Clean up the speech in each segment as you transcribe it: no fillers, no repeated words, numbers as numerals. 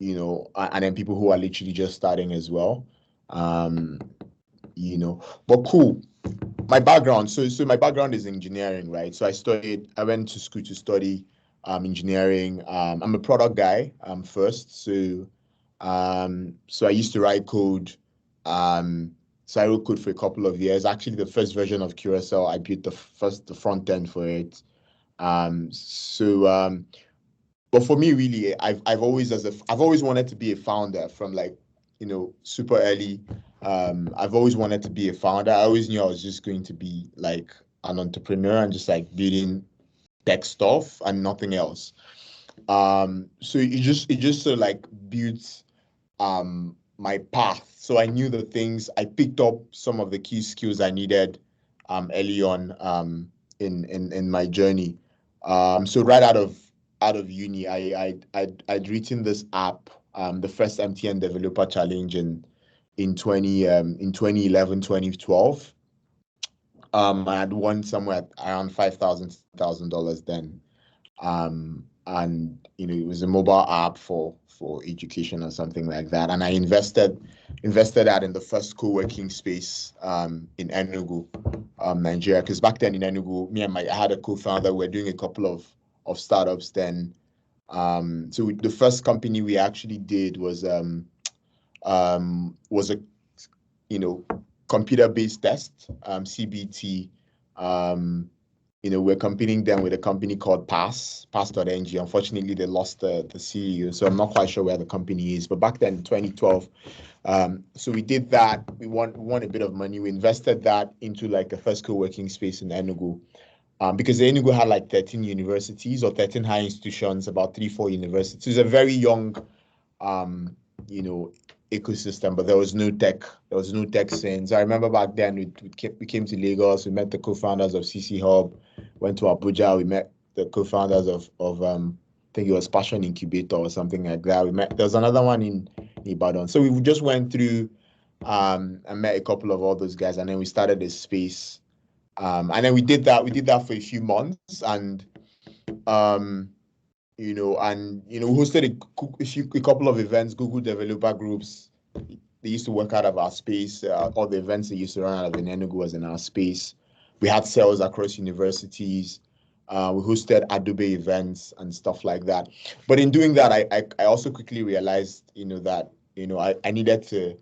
and then people who are literally just starting as well. But cool. My background, so my background is engineering, right? So I went to school to study engineering. I'm a product guy first. So I used to write code. So I wrote code for a couple of years. Actually, the first version of QSL, I built the front end for it. Um, so but for me, really, I've always wanted to be a founder from like, super early. I've always wanted to be a founder. I always knew I was just going to be like an entrepreneur and just like building tech stuff and nothing else. So it just sort of like built my path. So I knew the things, I picked up some of the key skills I needed early on in my journey. So right out of uni, I'd written this app, the first MTN Developer Challenge in 2011, 2012. I had won somewhere around $5,000 then. And it was a mobile app for education or something like that. And I invested that in the first co-working space in Enugu, Nigeria. Because back then in Enugu, I had a co-founder. We were doing a couple of startups then. So the first company we actually did was a computer-based test, CBT. We're competing then with a company called Pass.ng. Unfortunately, they lost the CEO, so I'm not quite sure where the company is. But back then, in 2012, so we did that. We won a bit of money. We invested that into like a first co-working space in Enugu, because Enugu had like 13 universities or 13 high institutions, about 3-4 universities. It's a very young, um, you know, ecosystem, but there was no tech. There was no tech since. I remember back then we came to Lagos. We met the co-founders of CC Hub. Went to Abuja. We met the co-founders of I think it was Passion Incubator or something like that. There was another one in Ibadan. So we just went through and met a couple of all those guys, and then we started this space. And then we did that. We did that for a few months, and um, we hosted a couple of events, Google developer groups. They used to work out of our space. All the events they used to run out of in Enugu was in our space. We had sales across universities. We hosted Adobe events and stuff like that. But in doing that, I also quickly realized, that, I needed to.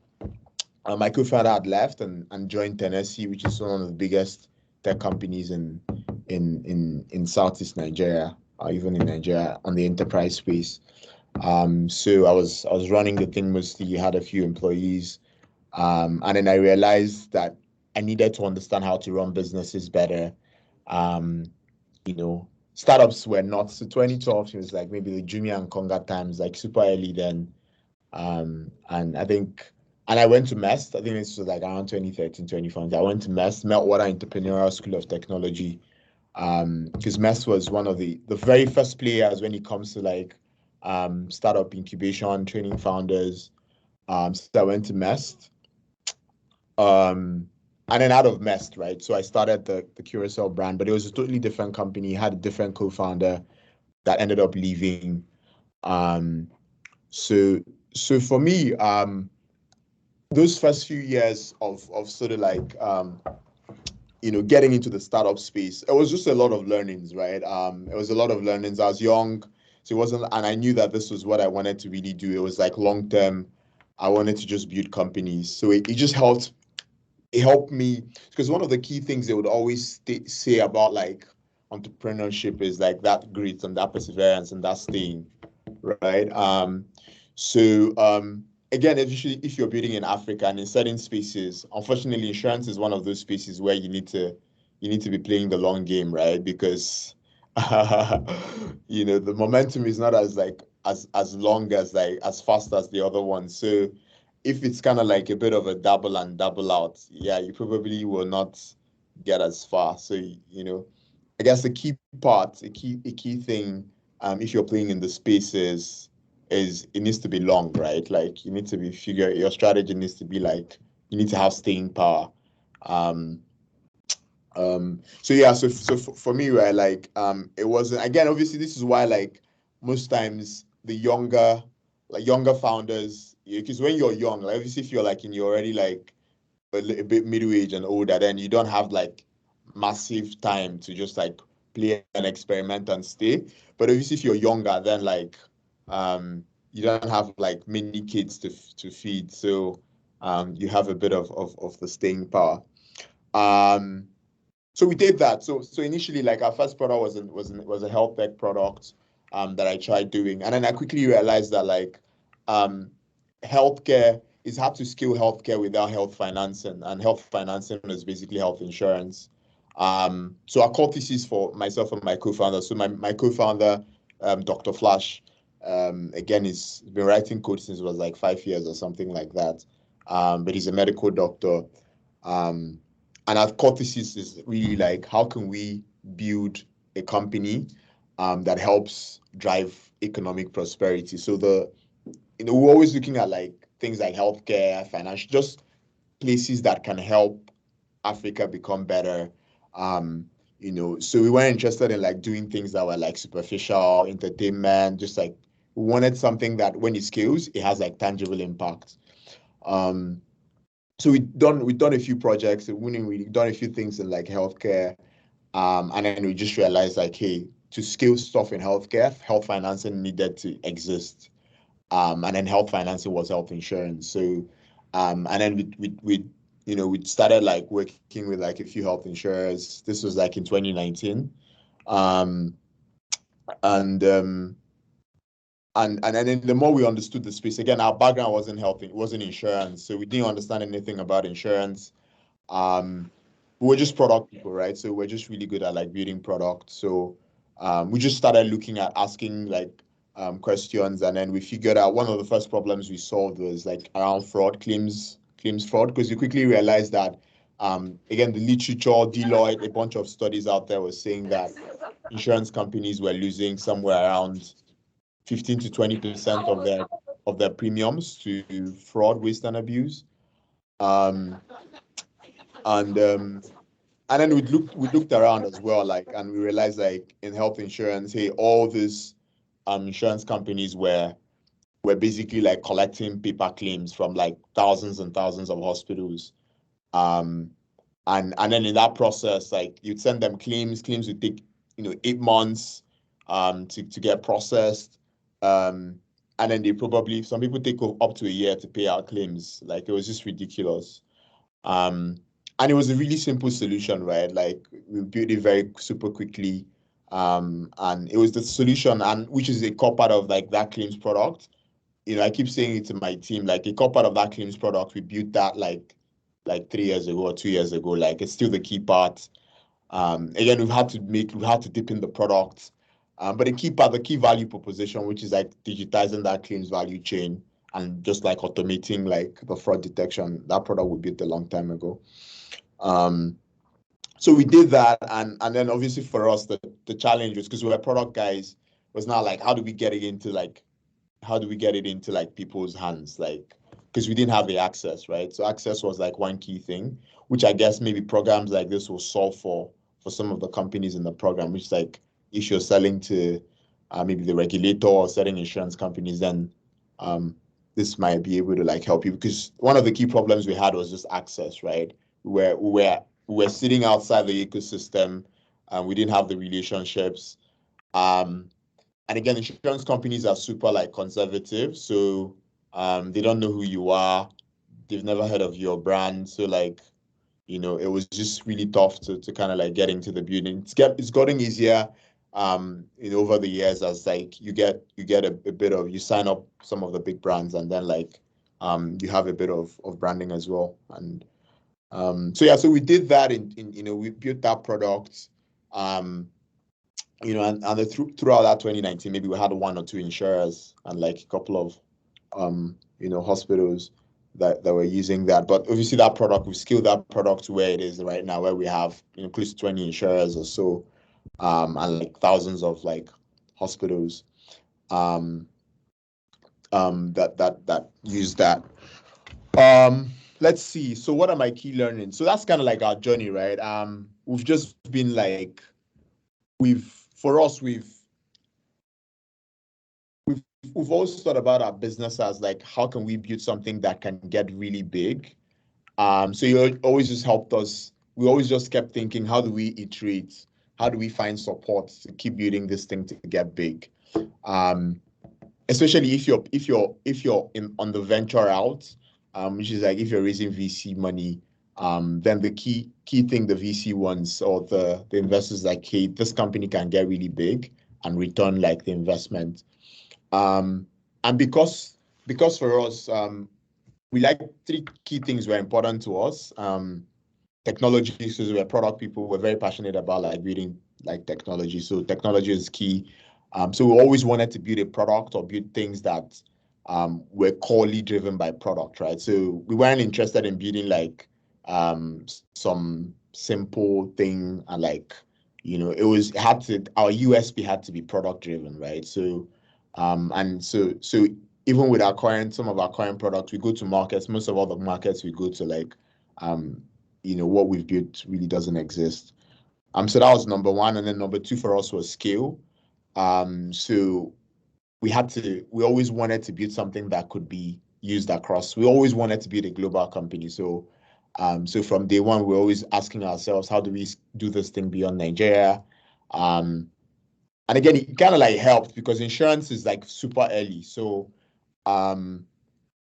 My co-founder had left and joined Tennessee, which is one of the biggest tech companies in Southeast Nigeria, even in Nigeria on the enterprise space. So I was running the thing mostly. Had a few employees, and then I realized that I needed to understand how to run businesses better. Um, Startups were not, so 2012 it was like maybe the Jumia and Konga times, like super early then. And I went to MEST. I think this was like around 2013, 2014. I went to MEST, Meltwater Entrepreneurial School of Technology. Because MEST was one of the very first players when it comes to like startup incubation, training founders. So I went to MEST. And then out of MEST, right? So I started the Curacao brand, but it was a totally different company, had a different co-founder that ended up leaving. Um, so for me, those first few years of sort of like getting into the startup space, it was just a lot of learnings, right? It was a lot of learnings. I was young, so it wasn't, and I knew that this was what I wanted to really do. It was like long term. I wanted to just build companies, so it just helped. It helped me because one of the key things they would always say about like entrepreneurship is like that grit and that perseverance and that staying, right? Again, if you're building in Africa and in certain spaces, unfortunately, insurance is one of those spaces where you need to be playing the long game, right? Because the momentum is not as long as like as fast as the other one. So if it's kind of like a bit of a double and double out, yeah, you probably will not get as far. So I guess the key part, a key thing, if you're playing in the spaces, is it needs to be long, right? Like you need to your strategy needs to be like you need to have staying power. Um, so yeah, so for me, right, like it wasn't, again, obviously this is why like most times the younger like younger founders, because when you're young, like obviously if you're like you're already like a bit middle age and older, then you don't have like massive time to just like play and experiment and stay. But obviously if you're younger, then like you don't have like many kids to feed, so you have a bit of the staying power. So we did that. So initially, like our first product was a health tech product that I tried doing, and then I quickly realized that like healthcare is hard to scale healthcare without health financing, and health financing is basically health insurance. So our core thesis for myself and my co-founder. So my co-founder, Dr. Flash, again, he's been writing code since it was like 5 years or something like that. But he's a medical doctor. And our core thesis is really like, how can we build a company that helps drive economic prosperity? So we're always looking at like things like healthcare, financial, just places that can help Africa become better. So we weren't interested in like doing things that were like superficial entertainment, just like we wanted something that when it scales, it has like tangible impact. So we've done a few projects, we've done a few things in like healthcare. And then we just realized like, hey, to scale stuff in healthcare, health financing needed to exist. And then health financing was health insurance. So, and then we started like working with like a few health insurers. This was like in 2019. Um, and then the more we understood the space, again, our background wasn't health, it wasn't insurance. So we didn't understand anything about insurance. We were just product people, right? So we're just really good at like building products. So we just started looking at asking like questions, and then we figured out one of the first problems we solved was like around fraud, claims fraud, because we quickly realized that again, the literature, Deloitte, a bunch of studies out there was saying that insurance companies were losing somewhere around 15 to 20% of their premiums to fraud, waste, and abuse. Um, and then we looked around as well, like, and we realized like in health insurance, hey, all these insurance companies were basically like collecting paper claims from like thousands and thousands of hospitals. And then in that process, like you'd send them claims would take 8 months to get processed. And then some people take up to a year to pay out claims. Like it was just ridiculous. And it was a really simple solution, right? Like we built it very super quickly. And it was the solution, and which is a core part of like that claims product. I keep saying it to my team, like a core part of that claims product, we built that like 3 years ago or 2 years ago. Like it's still the key part. Again, we've had to dip in the product. But the key value proposition, which is like digitizing that claims value chain and just like automating like the fraud detection, that product we built a long time ago. So we did that, and then obviously for us the challenge was, because we were product guys, was now like how do we get it into like people's hands, like because we didn't have the access, right? So access was like one key thing, which I guess maybe programs like this will solve for some of the companies in the program, which is like if you're selling to maybe the regulator or selling insurance companies, then this might be able to like help you, because one of the key problems we had was just access, right? We were sitting outside the ecosystem, and we didn't have the relationships. And again, insurance companies are super like conservative, so they don't know who you are. They've never heard of your brand, so like it was just really tough to kind of like get into the building. It's gotten easier over the years, as like you get a bit of, you sign up some of the big brands, and then like you have a bit of branding as well. And so we did that we built that product. And throughout that 2019, maybe we had one or two insurers and like a couple of hospitals that were using that. But obviously we scaled that product to where it is right now, where we have close to 20 insurers or so, and like thousands of like hospitals that use that. Let's see. So what are my key learnings? So that's kind of like our journey, right? We've just been like we've we've always thought about our business as like, how can we build something that can get really big? So you always just helped us. We always just kept thinking, how do we iterate? How do we find support to keep building this thing to get big? Especially if you're in on the venture route, which is like if you're raising VC money, then the key thing the VC wants, or the investors, like, hey, this company can get really big and return like the investment. And because for us, we like three key things were important to us. Technology, because we're product people, we're very passionate about like building like technology. So technology is key. So we always wanted to build a product or build things that were corely driven by product, right? So we weren't interested in building like some simple thing, and like, our USP had to be product driven, right? So and so even with some of our current products, we go to markets. Most of all the markets we go to, like, what we've built really doesn't exist. So that was number one, and then number two for us was scale. So we always wanted to build something that could be used across. We always wanted to build a global company. So from day one, we're always asking ourselves, how do we do this thing beyond Nigeria? And again, it kind of like helped because insurance is like super early. So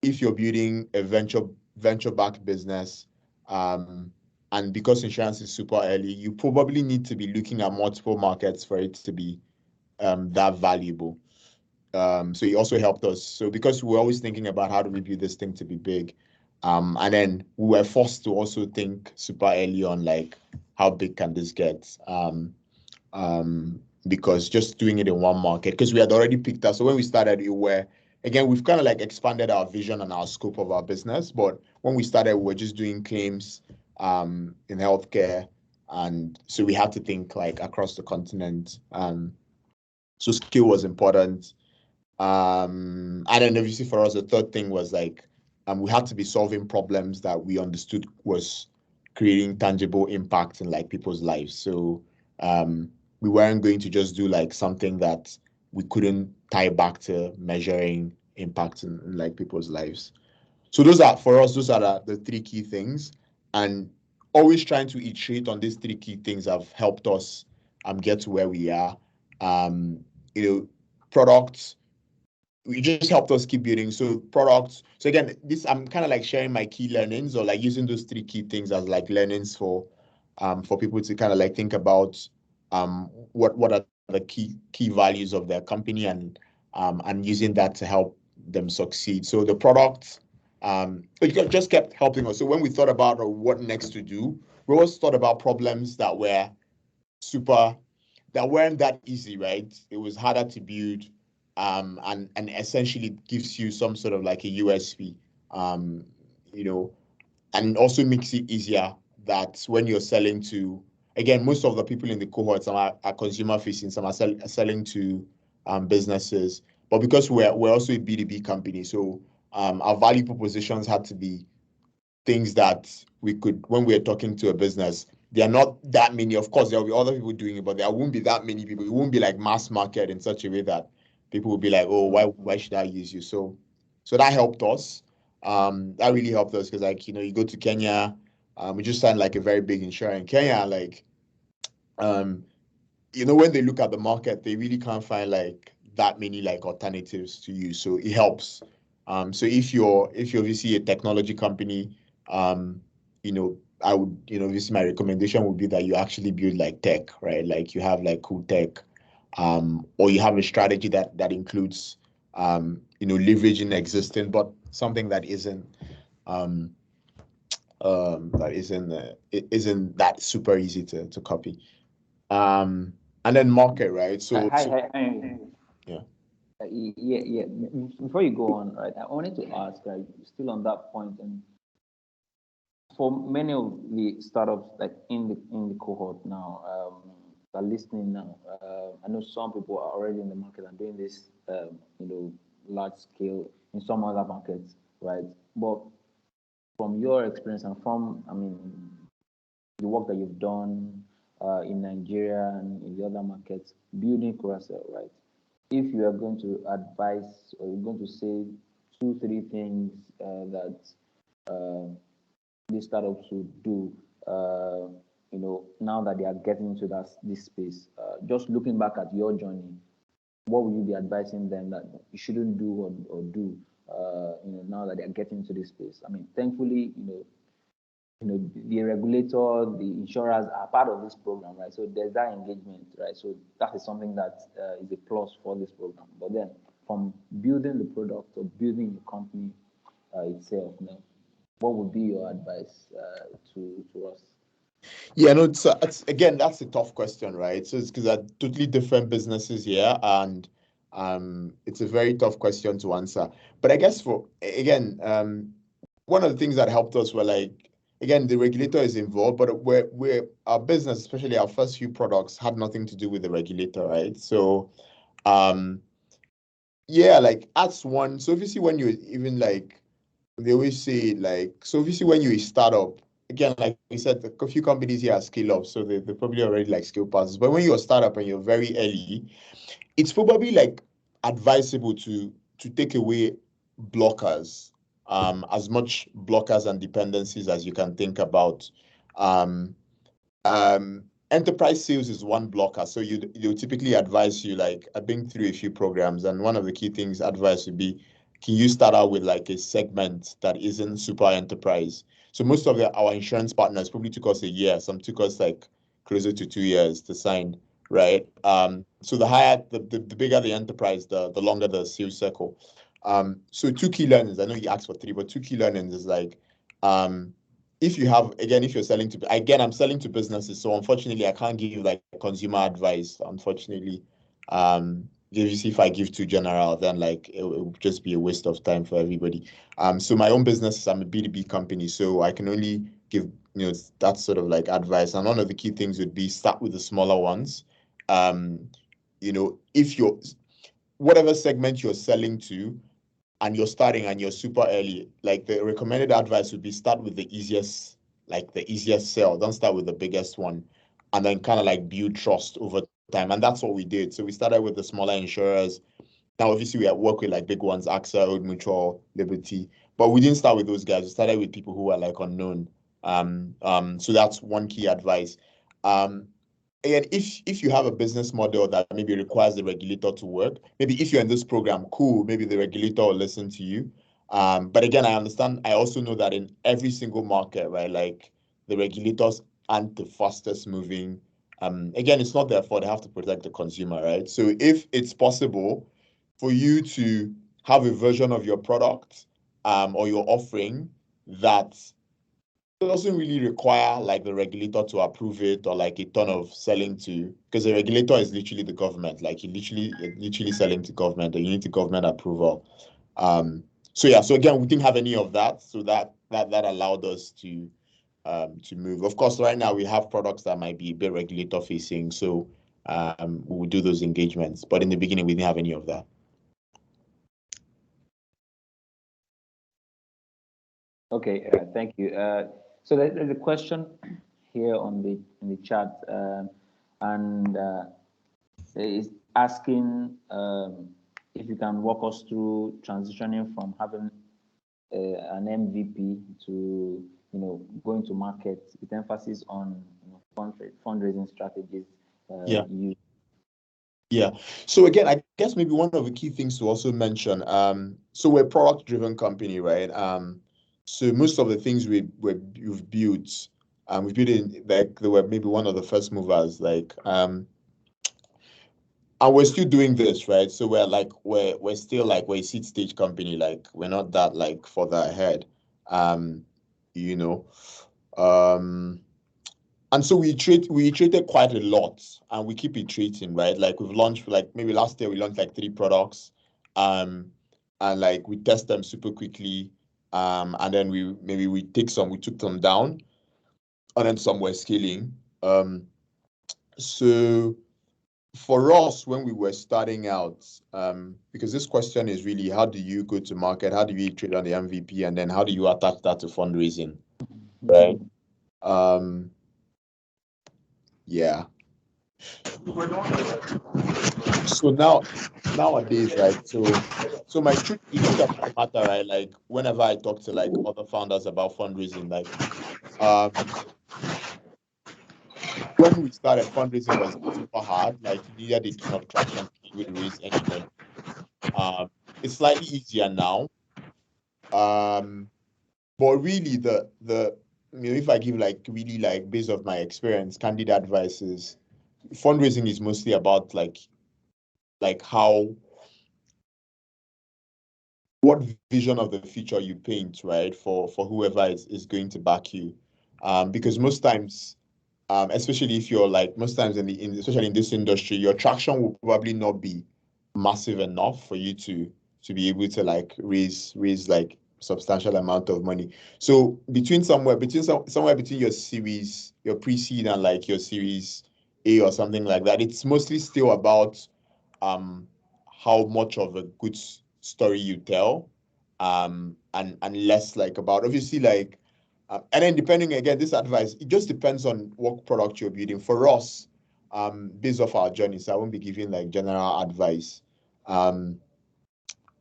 if you're building a venture-backed business, and because insurance is super early, you probably need to be looking at multiple markets for it to be that valuable. So it also helped us. So because we're always thinking about how do we build this thing to be big, and then we were forced to also think super early on, like, how big can this get? Because just doing it in one market, because we had already picked up. So when we started, we've kind of like expanded our vision and our scope of our business. But when we started, we were just doing claims in healthcare. And so we had to think like across the continent. So scale was important. And then obviously for us, the third thing was like, we had to be solving problems that we understood was creating tangible impact in like people's lives. So we weren't going to just do like something that we couldn't tie back to measuring impact in like people's lives. So those are the three key things, and always trying to iterate on these three key things have helped us get to where we are. Products, it just helped us keep building. So products. So again, I'm kind of like sharing my key learnings, or like using those three key things as like learnings for people to kind of like think about what are the key values of their company, and using that to help them succeed. So the product it just kept helping us. So when we thought about what next to do, we always thought about problems that weren't that easy, right? It was harder to build, and essentially gives you some sort of like a USP, and also makes it easier that when you're selling to, again, most of the people in the cohort, some are consumer facing, some are selling to businesses, but because we're also a B2B company, so our value propositions had to be things that we could, when we're talking to a business, there are not that many. Of course, there will be other people doing it, but there won't be that many people. It won't be like mass market in such a way that people will be like, oh, why should I use you? So that helped us. That really helped us because, like, you go to Kenya, we just signed like a very big insurer in Kenya. Like, when they look at the market, they really can't find like that many like alternatives to use. So it helps. So if you're obviously a technology company, I would, obviously my recommendation would be that you actually build like tech, right? Like you have like cool tech, or you have a strategy that includes, leveraging existing, but something that isn't isn't that super easy to copy. And then market, right? So yeah. Yeah. Before you go on, right, I wanted to ask, right, still on that point, and for many of the startups like in the cohort now, are listening now. I know some people are already in the market and doing this, large scale in some other markets, right? But from your experience and from, the work that you've done in Nigeria and in the other markets, building Curacao, right? if you are going to advise or you're going to say 2, 3 things that these startups would do, now that they are getting into this space, just looking back at your journey, what would you be advising them that you shouldn't do or do, now that they are getting into this space? I mean, thankfully, the regulator, the insurers are part of this program, right? So there's that engagement, right? So that is something that is a plus for this program. But then from building the product or building the company itself, what would be your advice to us? Yeah, no, it's again, that's a tough question, right? So it's because they're totally different businesses here, and it's a very tough question to answer. But I guess one of the things that helped us were like, again, the regulator is involved, but we're our business, especially our first few products, had nothing to do with the regulator, right? So, yeah, like that's one. So obviously, when you even like, they always say like, so obviously when you're a startup, again, like we said, a few companies here are scale up, so they're probably already like scale passes. But when you're a startup and you're very early, it's probably like advisable to take away blockers, as much blockers and dependencies as you can think about. Um, Enterprise sales is one blocker. So you typically advise you, like I've been through a few programs, and one of the key things advice would be, can you start out with like a segment that isn't super enterprise? So most of our insurance partners probably took us a year. Some took us like closer to 2 years to sign, right? So the higher, the bigger the enterprise, the longer the sales cycle. So two key learnings. I know you asked for three, but two key learnings is like, if you're selling to, again, I'm selling to businesses, so unfortunately I can't give like consumer advice, unfortunately. If I give too general, then like it would just be a waste of time for everybody. So my own business, I'm a B2B company, so I can only give that sort of like advice. And one of the key things would be start with the smaller ones. If you're whatever segment you're selling to, and you're starting and you're super early, like the recommended advice would be start with the easiest sell. Don't start with the biggest one, and then kind of like build trust over time. And that's what we did. So we started with the smaller insurers. Now, obviously, we work with like big ones, AXA, Old Mutual, Liberty, but we didn't start with those guys. We started with people who were like unknown. So that's one key advice. And if you have a business model that maybe requires the regulator to work, maybe if you're in this program, cool, maybe the regulator will listen to you. But again, I also know that in every single market, right, like the regulators aren't the fastest moving. Again, it's not their fault. They have to protect the consumer, right? So if it's possible for you to have a version of your product or your offering that doesn't really require like the regulator to approve it or like a ton of selling to, because the regulator is literally the government, like you're literally selling to government and you need the government approval. So yeah, so again, we didn't have any of that, so that allowed us to move. Of course, right now we have products that might be a bit regulator facing, so we would do those engagements, but in the beginning we didn't have any of that. Okay, thank you. So there's a question here in the chat, and is asking if you can walk us through transitioning from having an MVP to going to market with emphasis on fundraising strategies. Yeah. So again, I guess maybe one of the key things to also mention, so we're a product-driven company, right? So most of the things we've built, we've built in, like they were maybe one of the first movers, like, and we're still doing this, right? So we're still like we're a seed stage company, like we're not that like further ahead, you know. And so we iterated quite a lot, and we keep iterating, right? Like we've launched, like maybe last year we launched like 3 products, and like we test them super quickly, and then we took them down, and then some were scaling. So for us, when we were starting out, because this question is really how do you go to market, how do you iterate on the MVP, and then how do you attach that to fundraising, right? Yeah. So nowadays, right? So my truth, the truth of the matter, right? Like whenever I talk to like other founders about fundraising, like um when we started, fundraising was super hard. Like you needed a ton of traction to be able to raise any money. It's slightly easier now. Um, but really the if I give like really like based off my experience, candid advice is fundraising is mostly about like how what vision of the future you paint, right, for whoever is going to back you. Because most times, especially if you're like most times especially in this industry, your traction will probably not be massive enough for you to be able to like raise like substantial amount of money. So somewhere between your series, your pre-seed and like your series A or something like that, it's mostly still about um how much of a good story you tell, and less like about obviously like and then depending again, this advice, it just depends on what product you're building. For us, based off our journey, so I won't be giving like general advice. Um,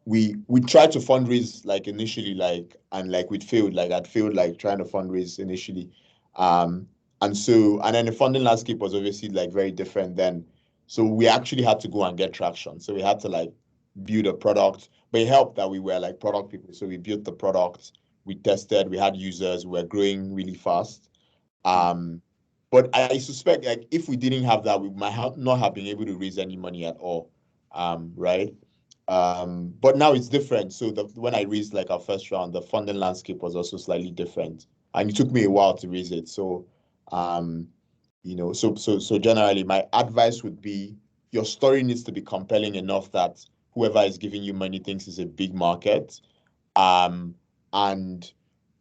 we tried to fundraise like initially, like and like we failed, like I'd failed like trying to fundraise initially. Um, and then the funding landscape was obviously like very different then. So we actually had to go and get traction. So we had to like build a product, but it helped that we were like product people. So we built the product, we tested, we had users, we were growing really fast. Um, but I suspect like if we didn't have that, we might not have been able to raise any money at all. Right? But now it's different. So when I raised like our first round, the funding landscape was also slightly different, and it took me a while to raise it. So, so generally, my advice would be your story needs to be compelling enough that whoever is giving you money thinks it's a big market. Um, and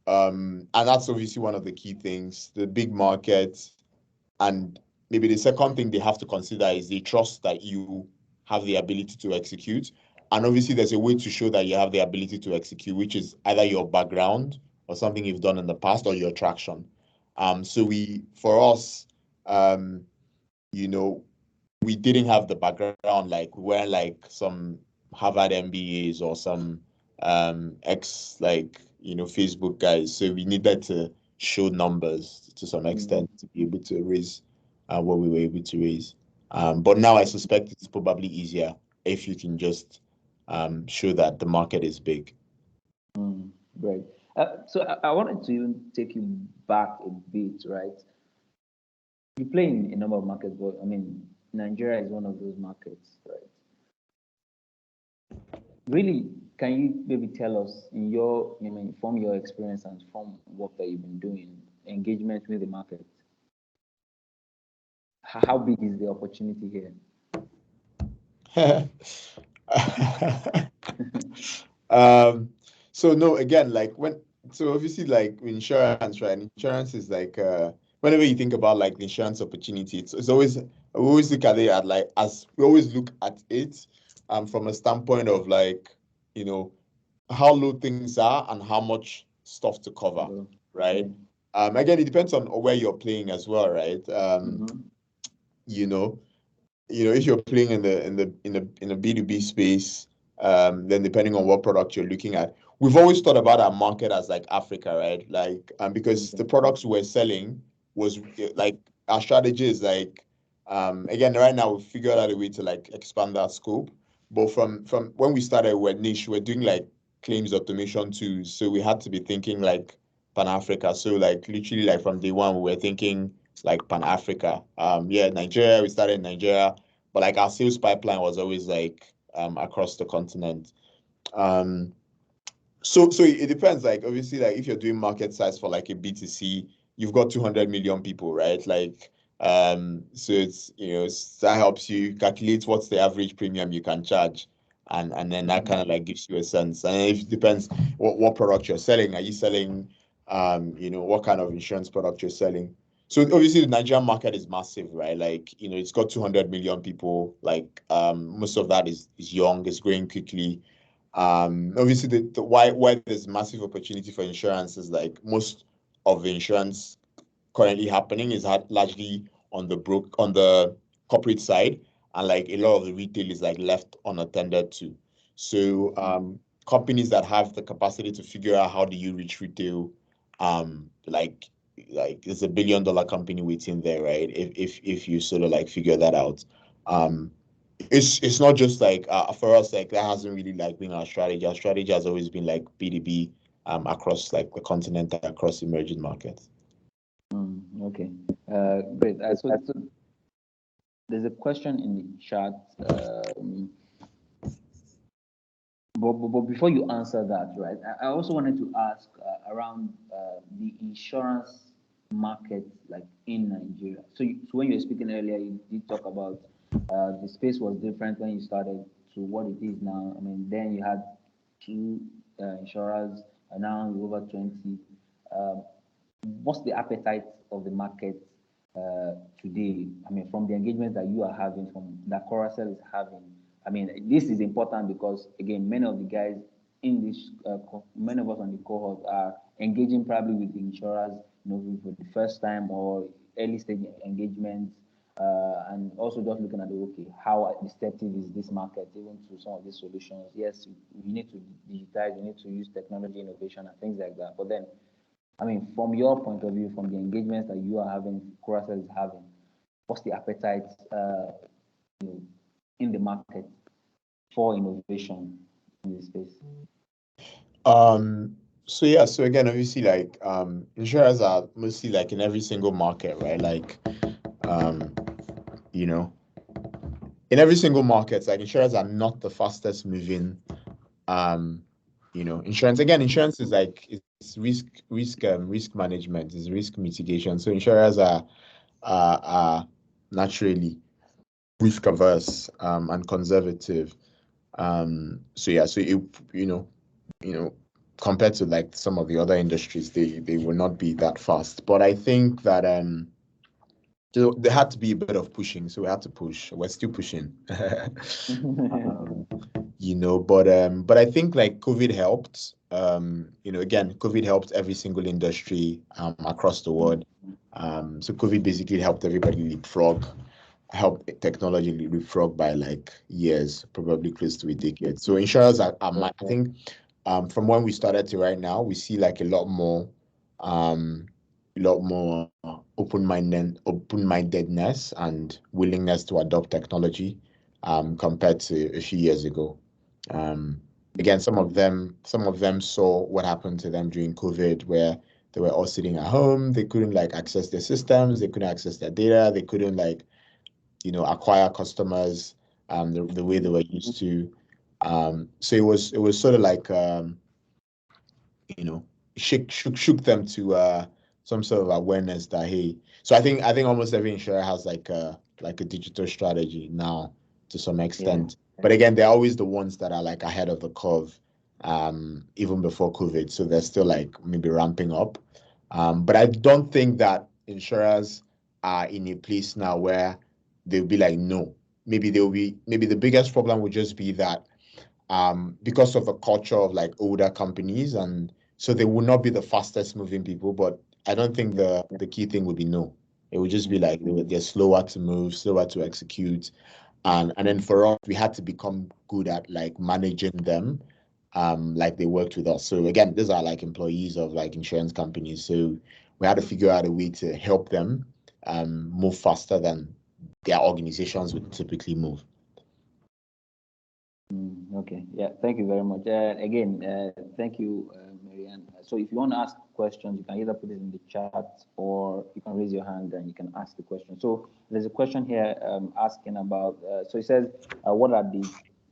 and that's obviously one of the key things, the big market. And maybe the second thing they have to consider is they trust that you have the ability to execute. And obviously, there's a way to show that you have the ability to execute, which is either your background or something you've done in the past or your traction. For us, um, you know, we didn't have the background, like we weren't like some Harvard MBAs or some ex like Facebook guys. So we needed to show numbers to some extent to be able to raise what we were able to raise. But now I suspect it's probably easier if you can just show that the market is big. Right. So I wanted to take you back a bit, right? You play in a number of markets, but I mean, Nigeria is one of those markets, right? Really, can you maybe tell us from your experience and from work that you've been doing, engagement with the market? How big is the opportunity here? So no, again, so obviously like insurance, right? Insurance is like whenever you think about like the insurance opportunity, it's always we always look at it at like as we always look at it from a standpoint of like, you know, how low things are and how much stuff to cover, right? Again, it depends on where you're playing as well, right? You know, if you're playing in a B2B space, then depending on what product you're looking at, we've always thought about our market as like Africa, right? Like, because the products we're selling was like our strategy is like, again, right now we've figured out a way to like expand that scope. But from when we started, we're niche, we're doing like claims automation too. So we had to be thinking like Pan Africa. So like literally like from day one, we were thinking like Pan Africa. Yeah, Nigeria, we started in Nigeria, but like our sales pipeline was always like across the continent. So it depends. Like obviously, like if you're doing market size for like a B2C, you've got 200 million people, right? Like so it's that helps you calculate what's the average premium you can charge. And then that kind of like gives you a sense. And it depends what product you're selling. Are you selling what kind of insurance product you're selling? So obviously the Nigerian market is massive, right? Like, it's got 200 million people. Like most of that is young, is growing quickly. Obviously why there's massive opportunity for insurance is like most of the insurance currently happening is largely on the corporate side, and like a lot of the retail is like left unattended to. So companies that have the capacity to figure out how do you reach retail, like it's $1 billion company waiting there, right? If you sort of like figure that out. It's not just like for us, like that hasn't really like been our strategy. Our strategy has always been like B2B across like the continent, across emerging markets. Okay, great. So there's a question in the chat. But before you answer that, right, I also wanted to ask around the insurance market, like in Nigeria. So when you were speaking earlier, you did talk about the space was different when you started to what it is now. I mean, then you had two insurers, and now you're over 20. What's the appetite of the market today? I mean, from the engagement that you are having, from that Coracel is having. I mean, this is important because again, many of the guys in this, many of us on the cohort are engaging probably with the insurers, for the first time or early stage engagements, and also just looking at how receptive is this market even to some of these solutions. Yes, we need to digitize, we need to use technology innovation and things like that. But then, I mean, from your point of view, from the engagements that you are having, Curacao is having, what's the appetite in the market for innovation in this space? So again, obviously, like insurers are mostly like in every single market, right? Like in every single market, like insurers are not the fastest moving. Insurance is like it's risk management, is risk mitigation. So insurers are naturally risk averse and conservative. Compared to like some of the other industries, they will not be that fast. But I think that there had to be a bit of pushing, so we had to push. We're still pushing. But I think like COVID helped. Again, COVID helped every single industry across the world. So COVID basically helped everybody leapfrog, helped technology leapfrog by like years, probably close to a decade. So insurers I think from when we started to right now, we see like a lot more open-mindedness and willingness to adopt technology compared to a few years ago. Again, some of them saw what happened to them during COVID, where they were all sitting at home. They couldn't like access their systems. They couldn't access their data. They couldn't like, acquire customers the way they were used to. So it was sort of like shook them to some sort of awareness that, hey. So I think almost every insurer has like a digital strategy now to some extent. Yeah. But again, they're always the ones that are like ahead of the curve, even before COVID. So they're still like maybe ramping up. But I don't think that insurers are in a place now where they'll be like, no. Maybe the biggest problem would just be that because of the culture of like older companies, and so they will not be the fastest moving people. But I don't think the key thing would be no. It would just be like they're slower to move, slower to execute. And then for us, we had to become good at like managing them, like they worked with us. So again, these are like employees of like insurance companies. So we had to figure out a way to help them move faster than their organizations would typically move. Okay, yeah, thank you very much. Again, thank you, Marianne. So if you want to ask questions, you can either put it in the chat or you can raise your hand and you can ask the question. So there's a question here asking about, so it says, what are the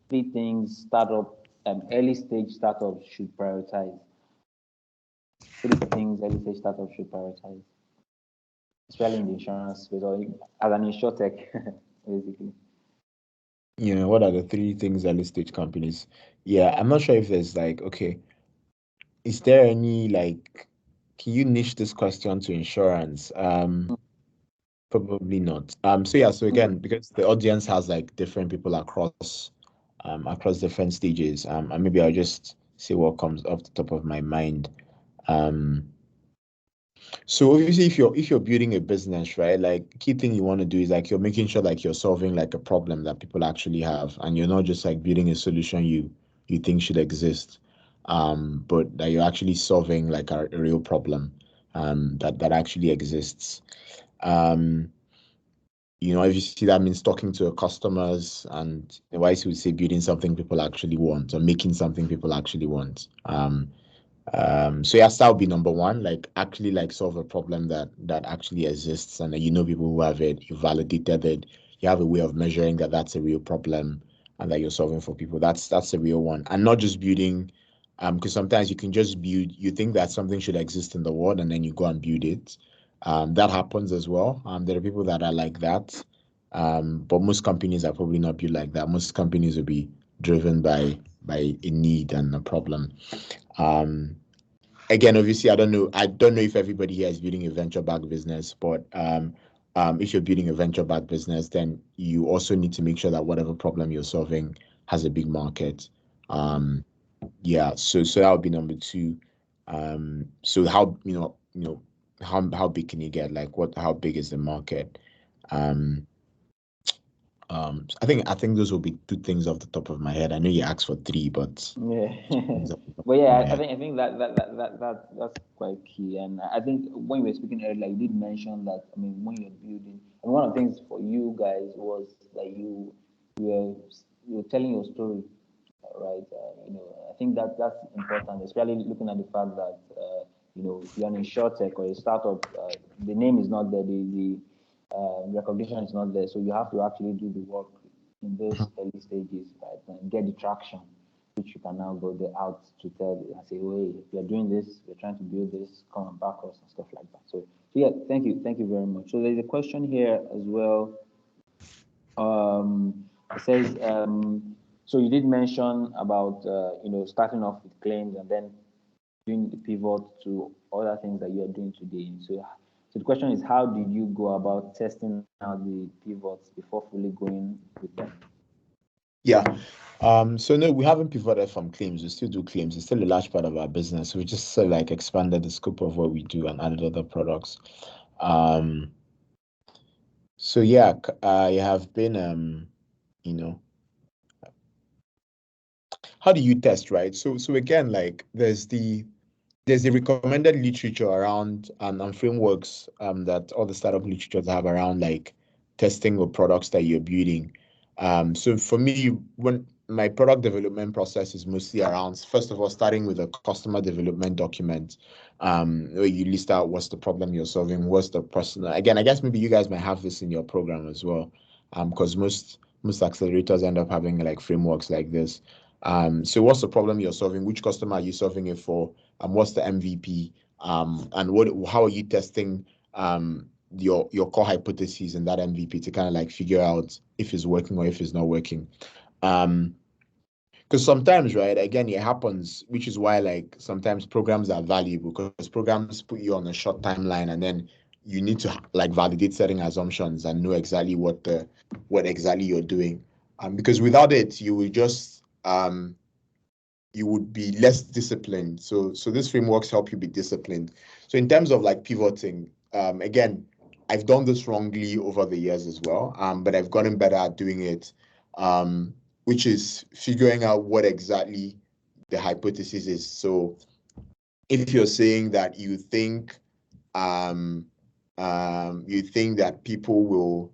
3 things early stage startups should prioritize? 3 things early stage startups should prioritize, especially in the insurance space or as an Insurtech, basically. What are the 3 things early stage companies? Yeah, I'm not sure if there's like, okay, is there any like, can you niche this question to insurance? Probably not. So again, because the audience has like different people across different stages, and maybe I'll just say what comes off the top of my mind. So obviously, if you're building a business, right, like key thing you want to do is like you're making sure like you're solving like a problem that people actually have, and you're not just like building a solution you think should exist, but that you're actually solving like a real problem, that actually exists. Um, obviously that means talking to your customers, and wise would say building something people actually want or making something people actually want. So yes, that would be number one, like actually like solve a problem that actually exists, and that people who have it, you validated it, you have a way of measuring that that's a real problem and that you're solving for people. That's a real one. And not just building, because sometimes you can just build, you think that something should exist in the world and then you go and build it. That happens as well. There are people that are like that. But most companies are probably not built like that. Most companies will be driven by a need and a problem. Um, Again, obviously, I don't know if everybody here is building a venture-backed business, but if you're building a venture-backed business, then you also need to make sure that whatever problem you're solving has a big market. Yeah, so that would be number two. So how big can you get? Like how big is the market? Um, I think those will be two things off the top of my head. I know you asked for three, but Yeah, things off the top but of yeah, my I head. think that's quite key. And I think when we were speaking earlier, you did mention that. I mean, when you're building, and one of the things for you guys was that you were you were telling your story, right? I think that's important, especially looking at the fact that you're an Insurtech or a startup. The name is not there, the recognition is not there, so you have to actually do the work in those early stages, right, and get the traction, which you can now go there out to tell and say, oh, hey, we are doing this, we're trying to build this, come and back us and stuff like that. So yeah, thank you very much. So there's a question here as well. It says, so you did mention about starting off with claims and then doing the pivot to other things that you are doing today. So the question is, how did you go about testing out the pivots before fully going with them? Yeah. So no, we haven't pivoted from claims. We still do claims. It's still a large part of our business. We just like expanded the scope of what we do and added other products. Um, so yeah, I have been you know, how do you test, right? So again, like there's the recommended literature around and frameworks that all the startup literatures have around like testing or products that you're building. So for me, when my product development process is mostly around, first of all, starting with a customer development document, where you list out what's the problem you're solving, what's the person. Again, I guess maybe you guys might have this in your program as well, because most accelerators end up having like frameworks like this. So what's the problem you're solving? Which customer are you solving it for? What's the MVP? And how are you testing your core hypotheses in that MVP to kind of like figure out if it's working or if it's not working. Um, because sometimes, right, again, it happens, which is why like sometimes programs are valuable because programs put you on a short timeline and then you need to like validate certain assumptions and know exactly what exactly you're doing. Because without it, you would be less disciplined. So these frameworks help you be disciplined. So in terms of like pivoting, again, I've done this wrongly over the years as well, but I've gotten better at doing it, which is figuring out what exactly the hypothesis is. So if you're saying that um, you think that people will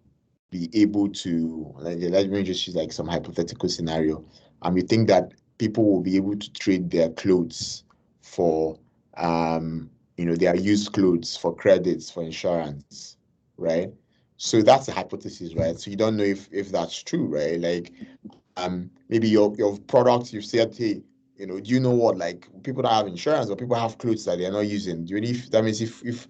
be able to, let me just use like some hypothetical scenario. You think that people will be able to trade their clothes for, their used clothes for credits for insurance, right? So that's a hypothesis, right? So you don't know if that's true, right? Like, maybe your product, you've said, hey, do you know what, like people that have insurance or people have clothes that they're not using? Do you if that means if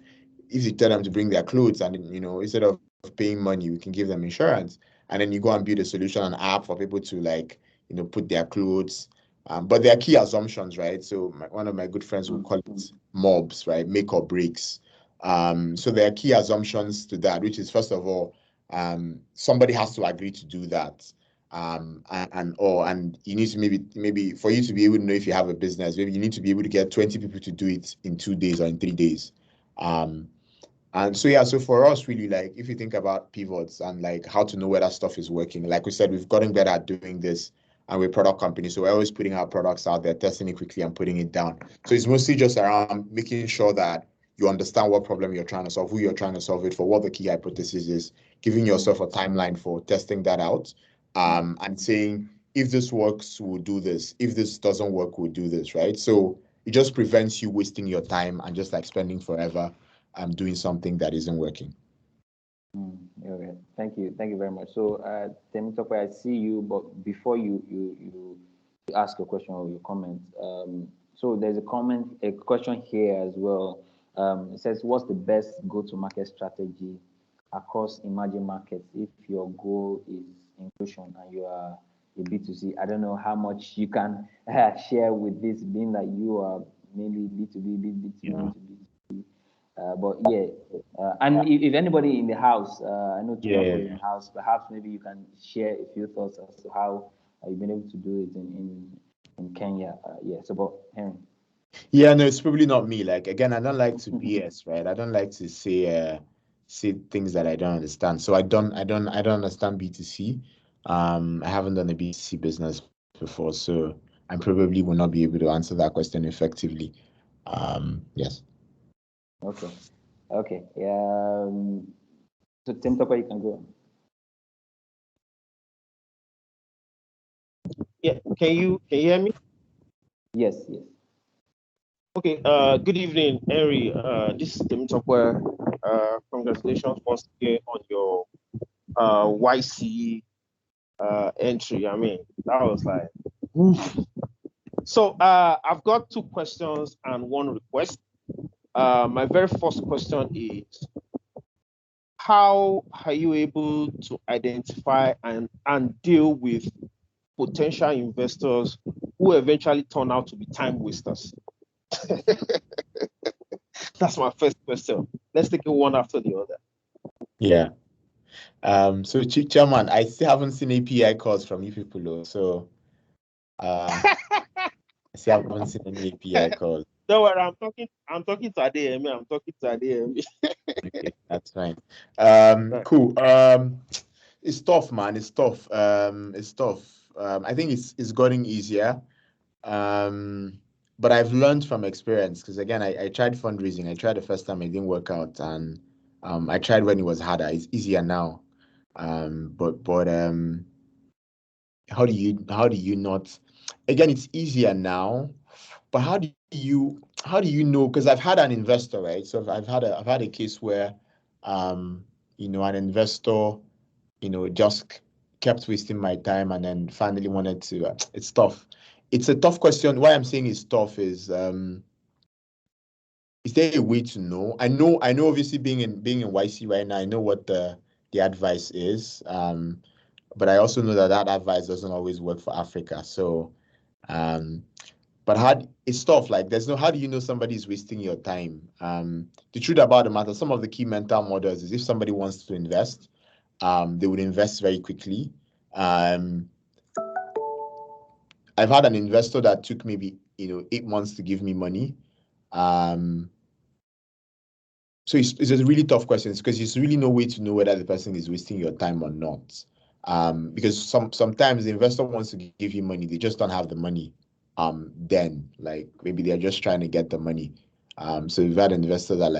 you tell them to bring their clothes and instead of paying money, we can give them insurance, and then you go and build a solution, an app for people to like put their clothes. But there are key assumptions, right? So one of my good friends will call it mobs, right? Make or breaks. So there are key assumptions to that, which is first of all, somebody has to agree to do that. And you need to maybe for you to be able to know if you have a business, maybe you need to be able to get 20 people to do it in 2 days or in 3 days. And so yeah, so for us, really, like if you think about pivots and like how to know whether stuff is working, like we said, we've gotten better at doing this, and we're a product company, so we're always putting our products out there, testing it quickly and putting it down. So it's mostly just around making sure that you understand what problem you're trying to solve, who you're trying to solve it for, what the key hypothesis is, giving yourself a timeline for testing that out, and saying, if this works, we'll do this. If this doesn't work, we'll do this, right? So it just prevents you wasting your time and just like spending forever doing something that isn't working. Okay. Thank you very much. So, Temitope, I see you, but before you ask a question or your comment, so there's a question here as well. It says, what's the best go-to-market strategy across emerging markets if your goal is inclusion and you are a B2C? I don't know how much you can share with this, being that you are mainly B2B, B2B, B2B. But yeah, and if anybody in the house, I know two people in the house, perhaps maybe you can share a few thoughts as to how you've been able to do it in Kenya. Yeah, so but Henry. Yeah, no, it's probably not me. Like again, I don't like to BS, right? I don't like to say things that I don't understand. So I don't understand B2C. I haven't done a B2C business before, so I probably will not be able to answer that question effectively. Yes. Okay. Yeah. So Temitope, you can go. Yeah, can you hear me? Yes. Okay, good evening, Henry. This is Temitope. Congratulations once again on your YC entry. I mean, that was like, oof. So I've got two questions and one request. My very first question is, how are you able to identify and deal with potential investors who eventually turn out to be time wasters? That's my first question. Let's take it one after the other. Yeah. So Chairman, I still haven't seen API calls from you people though. So I still haven't seen any API calls. Don't worry, I'm talking to ADM. I'm talking to ADM. Okay, that's fine. Cool. It's tough, man. It's tough. It's tough. I think it's getting easier. But I've learned from experience because again, I tried fundraising. I tried the first time, it didn't work out, and I tried when it was harder. It's easier now. But how do you not? Again, it's easier now, but how do you know? Because I've had an investor, right? So I've had a case where, an investor, just kept wasting my time and then finally wanted to. It's tough. It's a tough question. Why I'm saying it's tough is there a way to know? I know. Obviously, being in YC right now, I know what the advice is. But I also know that advice doesn't always work for Africa. So, but it's tough. Like, there's no, how do you know somebody's wasting your time? The truth about the matter, some of the key mental models is if somebody wants to invest, they would invest very quickly. I've had an investor that took maybe 8 months to give me money. So it's a really tough question because there's really no way to know whether the person is wasting your time or not. Because sometimes the investor wants to give you money, they just don't have the money. Then like maybe they're just trying to get the money. So we've had investors that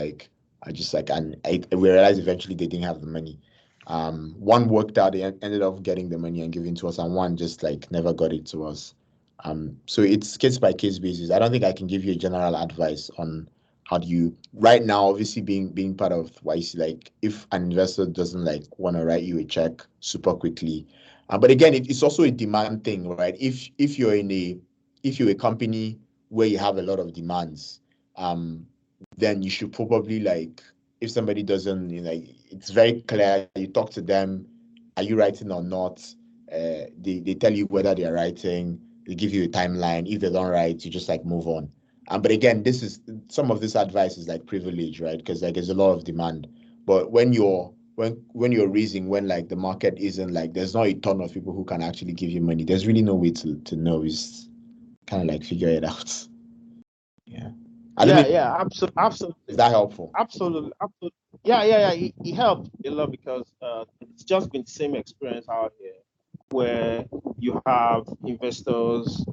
are just like, and we realized eventually they didn't have the money. One worked out, they ended up getting the money and giving to us, and one just like never got it to us. So it's case by case basis. I don't think I can give you a general advice on how do you right now, obviously being part of YC, like if an investor doesn't like want to write you a check super quickly, but again, it's also a demand thing, right? If you're a company where you have a lot of demands, then you should probably like, if somebody doesn't, it's very clear, you talk to them, are you writing or not? They tell you whether they're writing, they give you a timeline. If they don't write, you just like move on. But again, some of this advice is like privilege, right? Because like there's a lot of demand. But when you're raising, when like the market isn't like, there's not a ton of people who can actually give you money. There's really no way to know. It's kind of like figure it out. Yeah. Yeah, absolutely. Is that helpful? Absolutely. Yeah. It helped a lot because it's just been the same experience out here where you have investors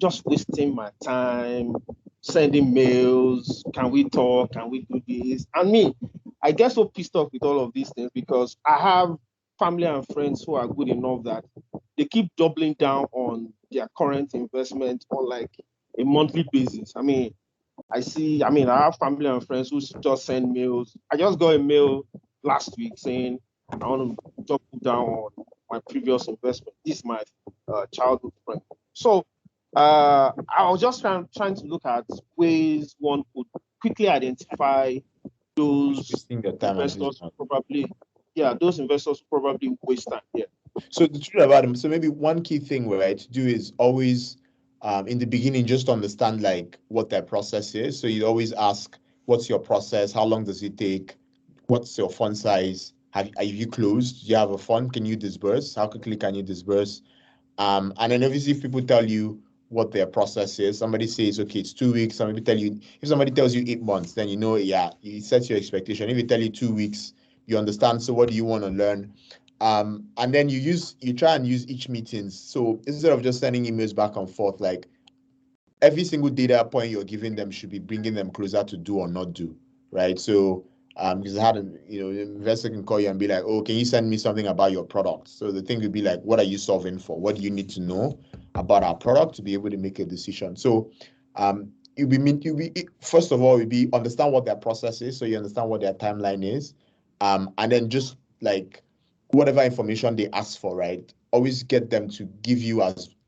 just wasting my time, sending mails. Can we talk? Can we do this? And me, I get so pissed off with all of these things because I have family and friends who are good enough that they keep doubling down on their current investment on like a monthly basis. I have family and friends who just send mails. I just got a mail last week saying I want to double down on my previous investment. This is my childhood friend. So I was just trying to look at ways one could quickly identify those investors who probably waste time. Yeah. So the truth about them, so maybe one key thing, right, to do is always in the beginning just understand like what their process is. So you always ask, what's your process? How long does it take? What's your fund size? Are you closed? Do you have a fund? Can you disburse? How quickly can you disburse? And then obviously if people tell you what their process is, somebody says, okay, it's 2 weeks. If somebody tells you 8 months, then you know, yeah, you set your expectation. If they tell you 2 weeks, you understand. So what do you want to learn? And then you try and use each meeting. So instead of just sending emails back and forth, like every single data point you're giving them should be bringing them closer to do or not do, right? So because an investor can call you and be like, oh, can you send me something about your product? So the thing would be like, what are you solving for? What do you need to know about our product to be able to make a decision? So first of all, understand what their process is, so you understand what their timeline is, and then just like whatever information they ask for, right? Always get them to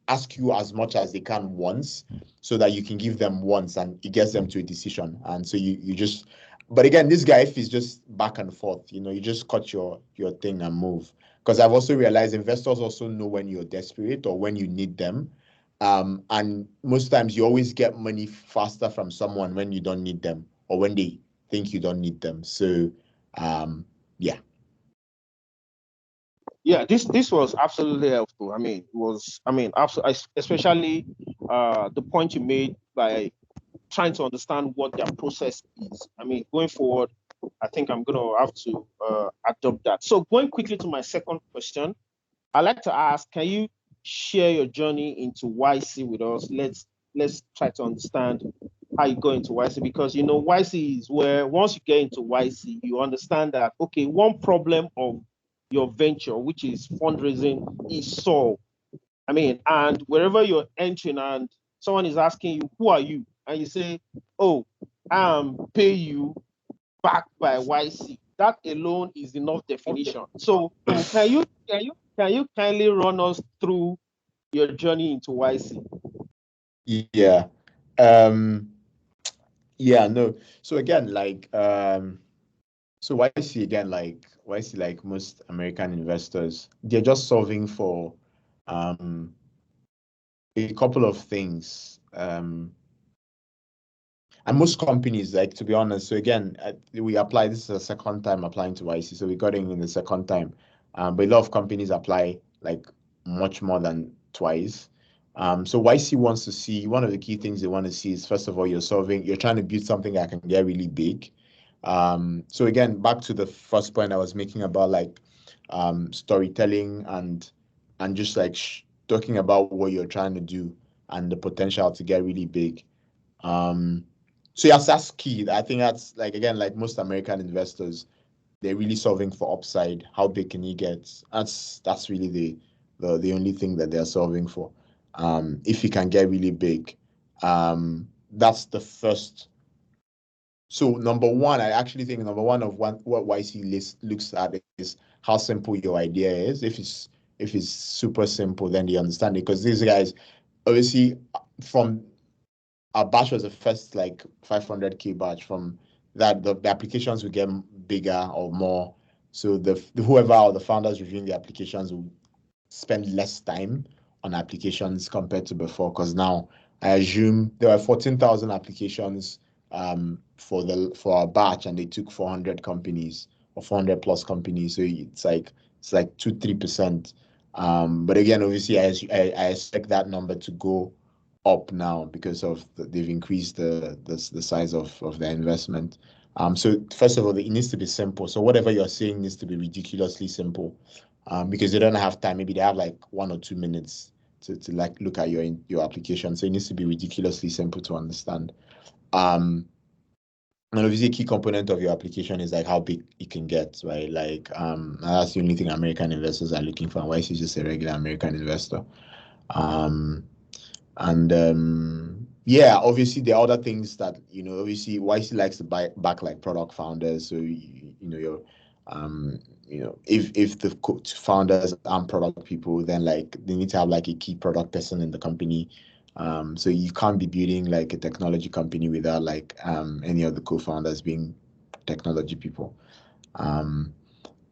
ask you as much as they can once, so that you can give them once and it gets them to a decision. And so you just, but again, this guy, if he's just back and forth, you just cut your thing and move. Because I've also realized investors also know when you're desperate or when you need them. And most times you always get money faster from someone when you don't need them or when they think you don't need them. So, yeah. Yeah, this was absolutely helpful. Especially the point you made by trying to understand what their process is. Going forward, I think I'm going to have to adopt that. So going quickly to my second question, I'd like to ask, can you share your journey into YC with us? Let's try to understand how you go into YC, because YC is where once you get into YC, you understand that, okay, one problem of your venture, which is fundraising, is solved. And wherever you're entering and someone is asking you, who are you? And you say, oh, pay you backed by YC. That alone is enough definition. So can you kindly run us through your journey into YC? Yeah. Yeah, no. So again, like so YC again, like most American investors, they're just solving for a couple of things. And most companies, like, to be honest, so again, we apply, this is the second time applying to YC, so we got in the second time. But a lot of companies apply like much more than twice. So YC wants to see, one of the key things they want to see is, first of all, you're trying to build something that can get really big. So again, back to the first point I was making about like storytelling and just like talking about what you're trying to do and the potential to get really big. So yes, that's key. I think that's like, again, like most American investors, they're really solving for upside. How big can you get? That's really the only thing that they're solving for. If you can get really big, that's the first. So number one, I actually think number one of what YC looks at is how simple your idea is. If it's super simple, then they understand it, because these guys obviously from our batch was the first like 500K batch. From that, the applications will get bigger or more. So whoever or the founders reviewing the applications will spend less time on applications compared to before, because now I assume there were 14,000 applications for our batch, and they took 400 companies or 400 plus companies. So it's like 2-3%. But again, obviously, I expect that number to go up now because of they've increased the size of their investment. So first of all, it needs to be simple. So whatever you're saying needs to be ridiculously simple, because they don't have time. Maybe they have like 1 or 2 minutes to like look at your application. So it needs to be ridiculously simple to understand. And obviously a key component of your application is like how big it can get, right? Like that's the only thing American investors are looking for. Why is he just a regular American investor? Yeah, obviously there are other things that, obviously YC likes to back like product founders. So if the founders aren't product people, then like they need to have like a key product person in the company. So you can't be building like a technology company without like any of the co-founders being technology people.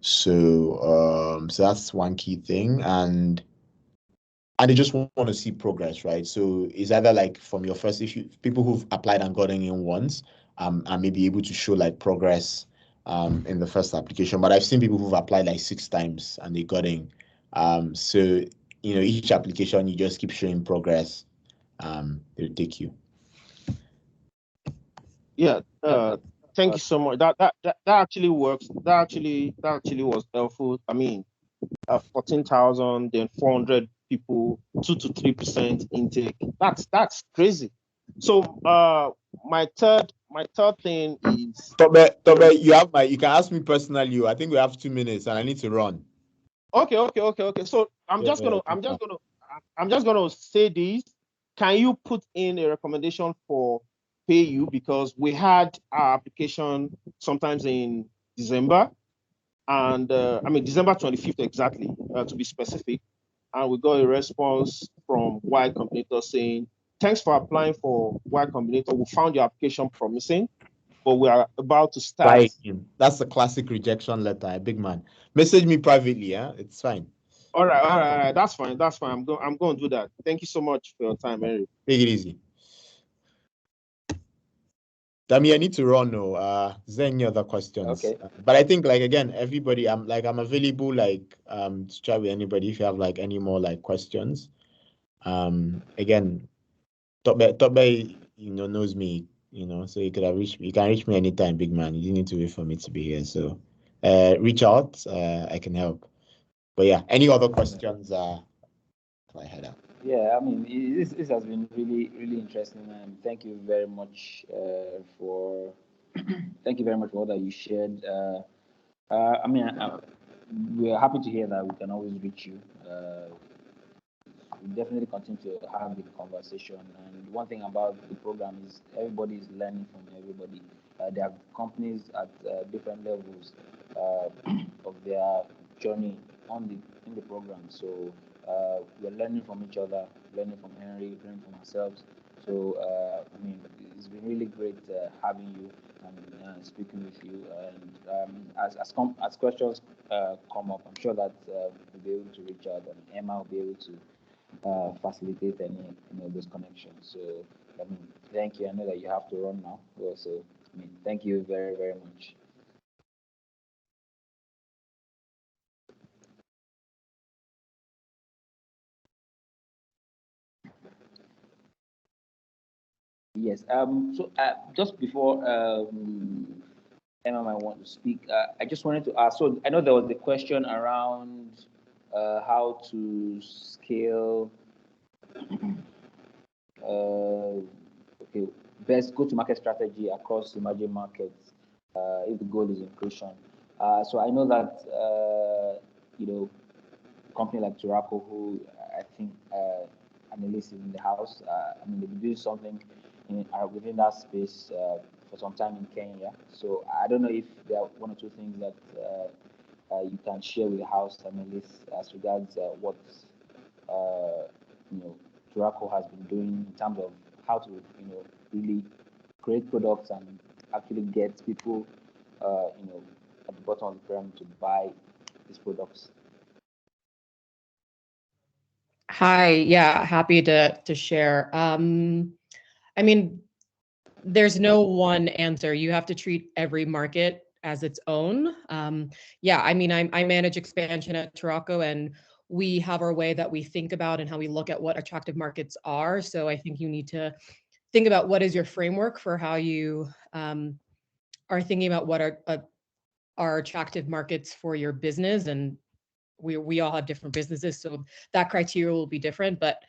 So that's one key thing, and they just want to see progress, right? So it's either like from your first issue, people who've applied and gotten in once, and maybe able to show like progress in the first application. But I've seen people who've applied like 6 times and they got in. So each application you just keep showing progress, they'll take you. Yeah. Thank you so much. That actually works. That actually was helpful. I mean, 14,000, then 400 people, 2 to 3% intake. That's crazy. So my third thing is Tobe, you can ask me personally. I think we have 2 minutes and I need to run. Okay. So I'm just gonna say this. Can you put in a recommendation for PayU, because we had our application sometimes in December, and December 25th exactly, to be specific, and we got a response from Y Combinator saying, "Thanks for applying for Y Combinator. We found your application promising, but we are about to start." That's a classic rejection letter, big man. Message me privately, yeah? It's fine. All right. That's fine. I'm going to do that. Thank you so much for your time, Henry. Take it easy. Dami, I need to run now. Is there any other questions? Okay. But I think like again, everybody, I'm available like to chat with anybody if you have like any more like questions. Again, Tobe, knows me, so you can reach me anytime, big man. You didn't need to wait for me to be here. So reach out, I can help. But yeah, any other questions? I head out. Yeah, I mean, this has been really, really interesting, and thank you very much for all that you shared. We're happy to hear that we can always reach you. We definitely continue to have the conversation. And one thing about the program is everybody is learning from everybody. There are companies at different levels of their journey in the program. So we're learning from each other, learning from Henry, learning from ourselves. So it's been really great having you and speaking with you. And as questions come up, I'm sure that we'll be able to reach out, and Emma will be able to facilitate any those connections. So thank you. I know that you have to run now. So thank you very, very much. Yes. So just before Emma might want to speak, I just wanted to ask. So I know there was the question around how to scale. Best go-to-market strategy across emerging markets if the goal is inclusion. So I know that company like Turaco, who I think analysts in the house, they've been doing something within that space for some time in Kenya. So I don't know if there are 1 or 2 things that you can share with the house analysts as regards what Turaco has been doing in terms of how to really create products and actually get people at the bottom of the pyramid to buy these products. Hi, yeah, happy to share. There's no one answer. You have to treat every market as its own. I manage expansion at Turaco, and we have our way that we think about and how we look at what attractive markets are. So I think you need to think about what is your framework for how you are thinking about what are attractive markets for your business. And we all have different businesses, so that criteria will be different. But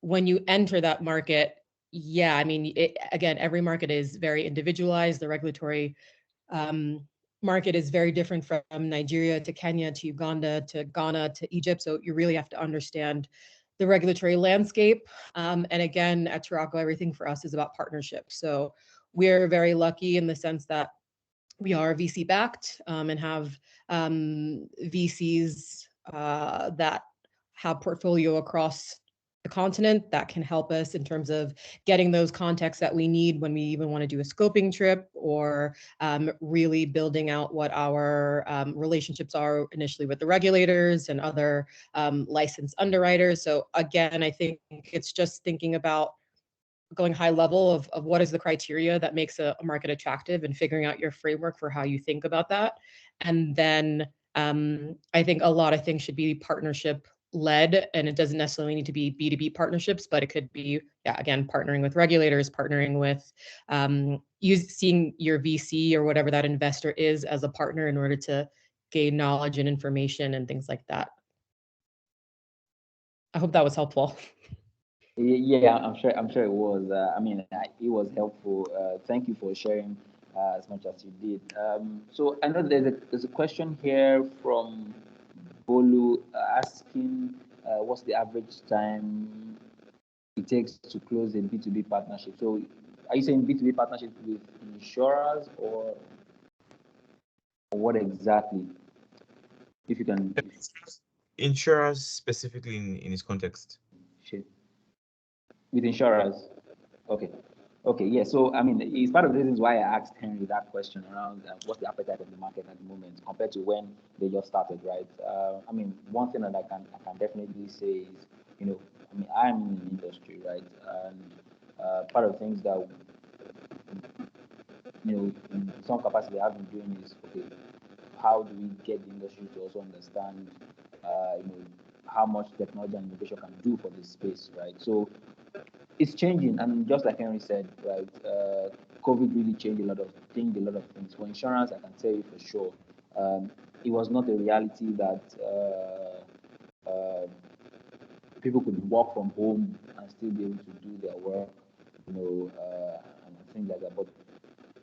when you enter that market, yeah, I mean, again, every market is very individualized. The regulatory market is very different from Nigeria to Kenya to Uganda to Ghana to Egypt. So you really have to understand the regulatory landscape. And again, at Turaco, everything for us is about partnership. So we're very lucky in the sense that we are VC backed and have VCs that have portfolio across the continent that can help us in terms of getting those contacts that we need when we even want to do a scoping trip, or really building out what our relationships are initially with the regulators and other licensed underwriters. So again, I think it's just thinking about going high level of what is the criteria that makes a market attractive and figuring out your framework for how you think about that. And then I think a lot of things should be partnership led, and it doesn't necessarily need to be B2B partnerships, but it could be, yeah, again, partnering with regulators, partnering with seeing your VC or whatever that investor is as a partner in order to gain knowledge and information and things like that. I hope that was helpful. Yeah, I'm sure. I'm sure it was. I mean, it was helpful. Thank you for sharing as much as you did. So I know there's a question here from Bolu asking, what's the average time it takes to close a B2B partnership? So, are you saying B2B partnership with insurers or what exactly? If you can. Insurers specifically in this context. Shit. With insurers. Okay. Okay, yeah. So, I mean, it's part of the reasons why I asked Henry that question around what's the appetite of the market at the moment compared to when they just started, right? I mean, one thing that I can definitely say is, you know, I mean, I'm in the industry, right? And part of the things that, you know, in some capacity I've been doing is, okay, how do we get the industry to also understand, you know, how much technology and innovation can do for this space, right? So it's changing, and just like Henry said, right, COVID really changed a lot of things. For insurance, I can tell you for sure, it was not a reality that people could work from home and still be able to do their work, you know, and things like that. But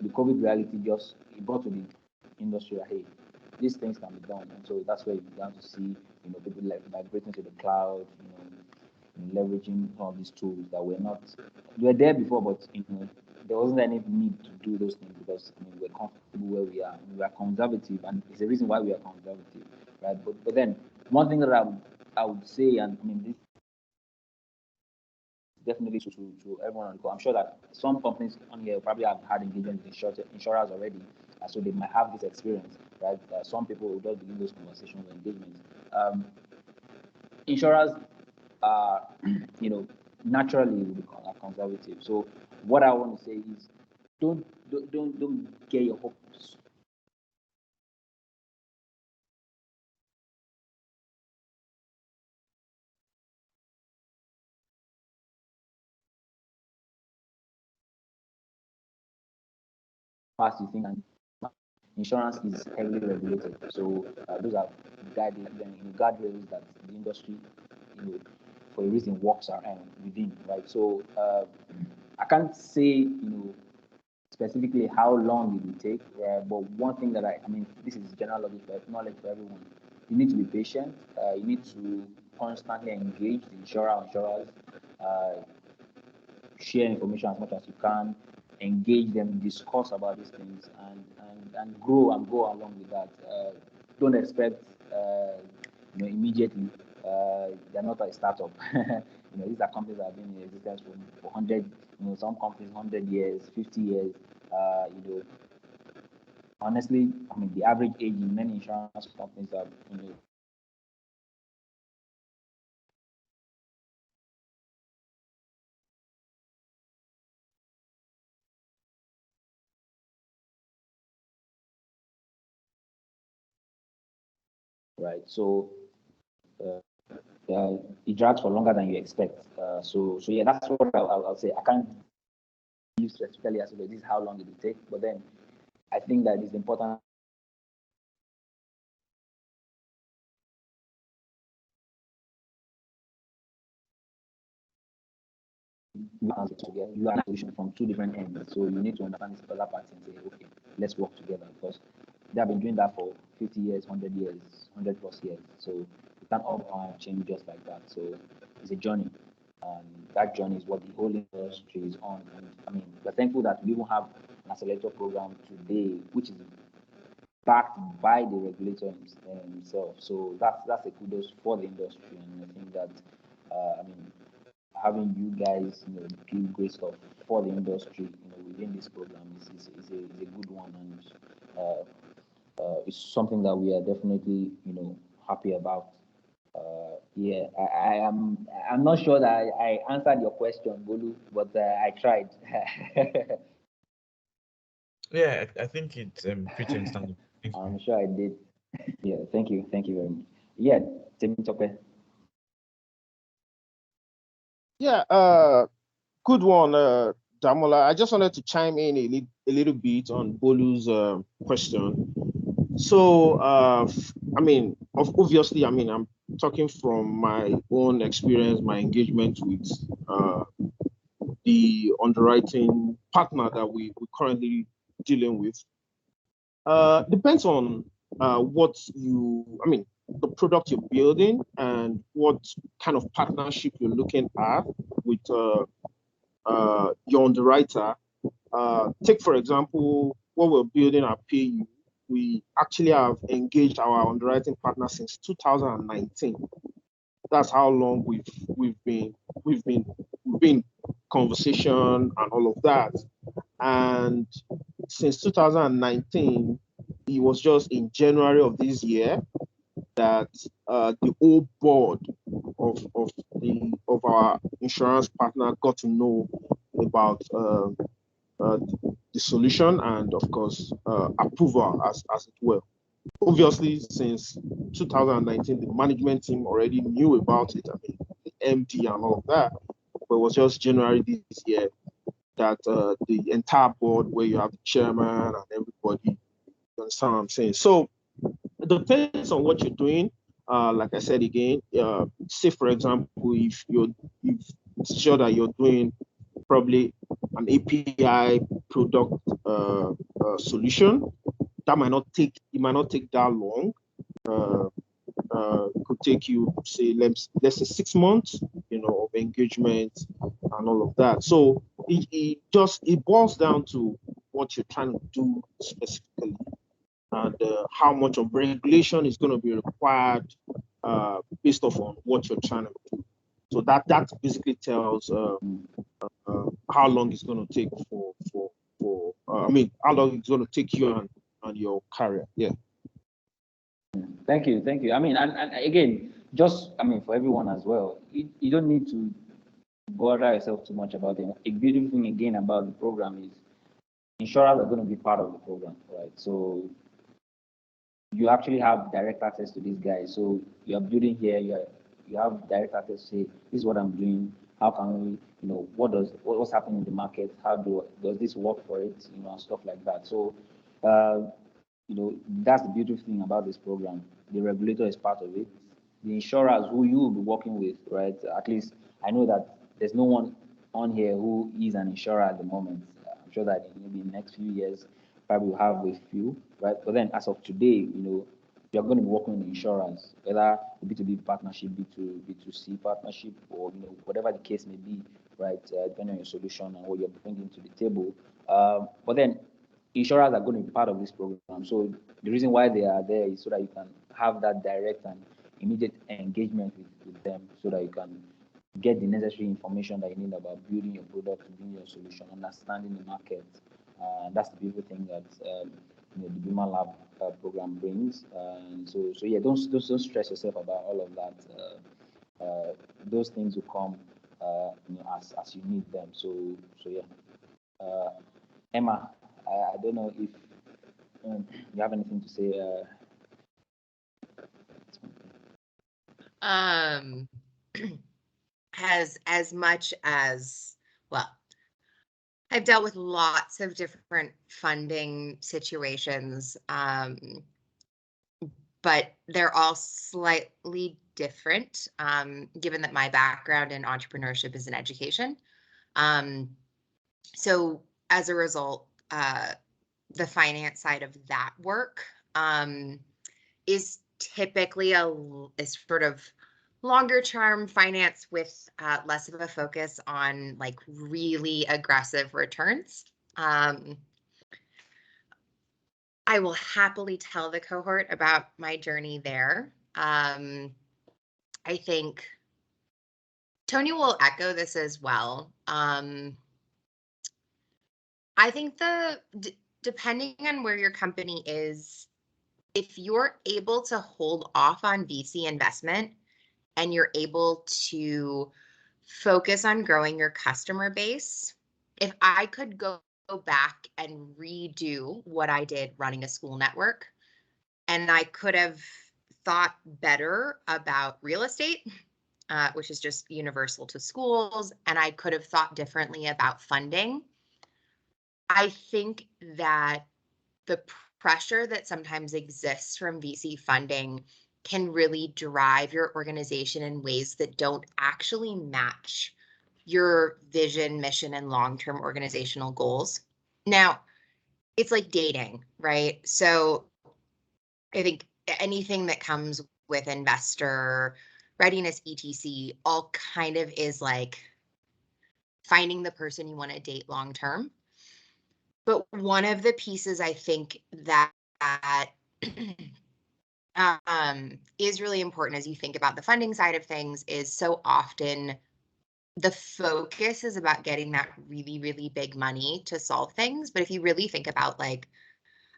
the COVID reality just brought to the industry that, hey, these things can be done, and so that's where you began to see, you know, people like migrating to the cloud, you know, leveraging all these tools that were there before, but you know, there wasn't any need to do those things because I mean, we're comfortable where we are. We are conservative, and it's the reason why we are conservative, right? But then one thing that I would say, and I mean, this definitely to everyone on the call. I'm sure that some companies on here probably have had engagement with insurers already, so they might have this experience, right? Some people will just begin those conversations or engagements. Insurers are, you know, naturally conservative. So what I want to say is, don't get your hopes fast you think. And insurance is heavily regulated. So those are guardrails that the industry, you know, for a reason works around within, right? So I can't say, you know, specifically how long it will take, but one thing that I mean, this is general knowledge for everyone. You need to be patient. You need to constantly engage the insurers, share information as much as you can, engage them, discuss about these things, and grow and go along with that. Don't expect, you know, immediately. They're not a startup. You know, these are companies that have been in existence for 100. You know, some companies 100 years, 50 years. You know, honestly, I mean, the average age in many insurance companies are, you know, right. So it drags for longer than you expect. So yeah, that's what I'll say. I can't use specifically as well. This is how long it will take, but then I think that it's important. You are together. You are a solution from two different ends, so you need to understand this other party and say, okay, let's work together, because they have been doing that for 50 years, 100 years, 100 plus years. So you can't all change just like that. So it's a journey, and that journey is what the whole industry is on. And I mean, we're thankful that we even have an accelerator program today, which is backed by the regulator himself. So that's a kudos for the industry, and I think that I mean, having you guys, do great stuff for the industry, within this program is a good one, and it's something that we are definitely, happy about. Yeah, I'm not sure that I answered your question, Bolu, but I tried. Yeah, I think it's pretty understandable. Thank you. I'm sure I did. Yeah, thank you very much. Yeah, Temitope. Yeah, good one, Damola. I just wanted to chime in a little bit on Bolu's question. So, I mean, obviously, I mean, I'm talking from my own experience, my engagement with the underwriting partner that we're currently dealing with. Depends on I mean, the product you're building and what kind of partnership you're looking at with your underwriter. Take, for example, what we're building at PU. We actually have engaged our underwriting partner since 2019. That's how long we've been conversation and all of that. And since 2019, it was just in January of this year that the whole board of our insurance partner got to know about the solution and, of course, approval as it were. Obviously, since 2019, the management team already knew about it. I mean, the MD and all of that. But it was just January this year that the entire board, where you have the chairman and everybody, you understand what I'm saying? So it depends on what you're doing. Like I said again, say for example, if it's sure that you're doing probably an API product solution, that might not take that long. It could take you, say, let's say 6 months, of engagement and all of that. So it boils down to what you're trying to do specifically, and how much of regulation is going to be required based off on what you're trying to do. So that basically tells how long it's going to take I mean, how long it's going to take you and your career. Yeah. Thank you. I mean, and again, just, I mean, for everyone as well, you don't need to bother yourself too much about it. A beautiful thing again about the program is insurers are going to be part of the program, right? So you actually have direct access to these guys. So you're building here, you have direct access to say, this is what I'm doing. How can we, what's happening in the market? How does this work for it? And stuff like that. So, that's the beautiful thing about this program. The regulator is part of it. The insurers who you will be working with, right? At least I know that there's no one on here who is an insurer at the moment. I'm sure that maybe in the next few years, probably we'll have a few, right? But then as of today, you're going to be working with insurance, whether B2B partnership, B2C partnership, or whatever the case may be, right? Depending on your solution and what you're bringing to the table. But then insurers are going to be part of this program. So the reason why they are there is so that you can have that direct and immediate engagement with them, so that you can get the necessary information that you need about building your product, building your solution, understanding the market. That's the beautiful thing that the BimaLab program brings. So yeah, don't stress yourself about all of that. Those things will come as you need them. So yeah. Emma, I don't know if you have anything to say. as much as, well, I've dealt with lots of different funding situations, but they're all slightly different, given that my background in entrepreneurship is in education. So as a result, the finance side of that work is typically a sort of longer term finance with less of a focus on like really aggressive returns. I will happily tell the cohort about my journey there. I think Tony will echo this as well. I think depending on where your company is, if you're able to hold off on VC investment and you're able to focus on growing your customer base, if I could go back and redo what I did running a school network, and I could have thought better about real estate, which is just universal to schools, and I could have thought differently about funding, I think that the pressure that sometimes exists from VC funding can really drive your organization in ways that don't actually match your vision, mission, and long-term organizational goals. Now, it's like dating, right? So I think anything that comes with investor readiness, etc., all kind of is like finding the person you want to date long-term. But one of the pieces I think that is really important as you think about the funding side of things is so often the focus is about getting that really, really big money to solve things. But if you really think about like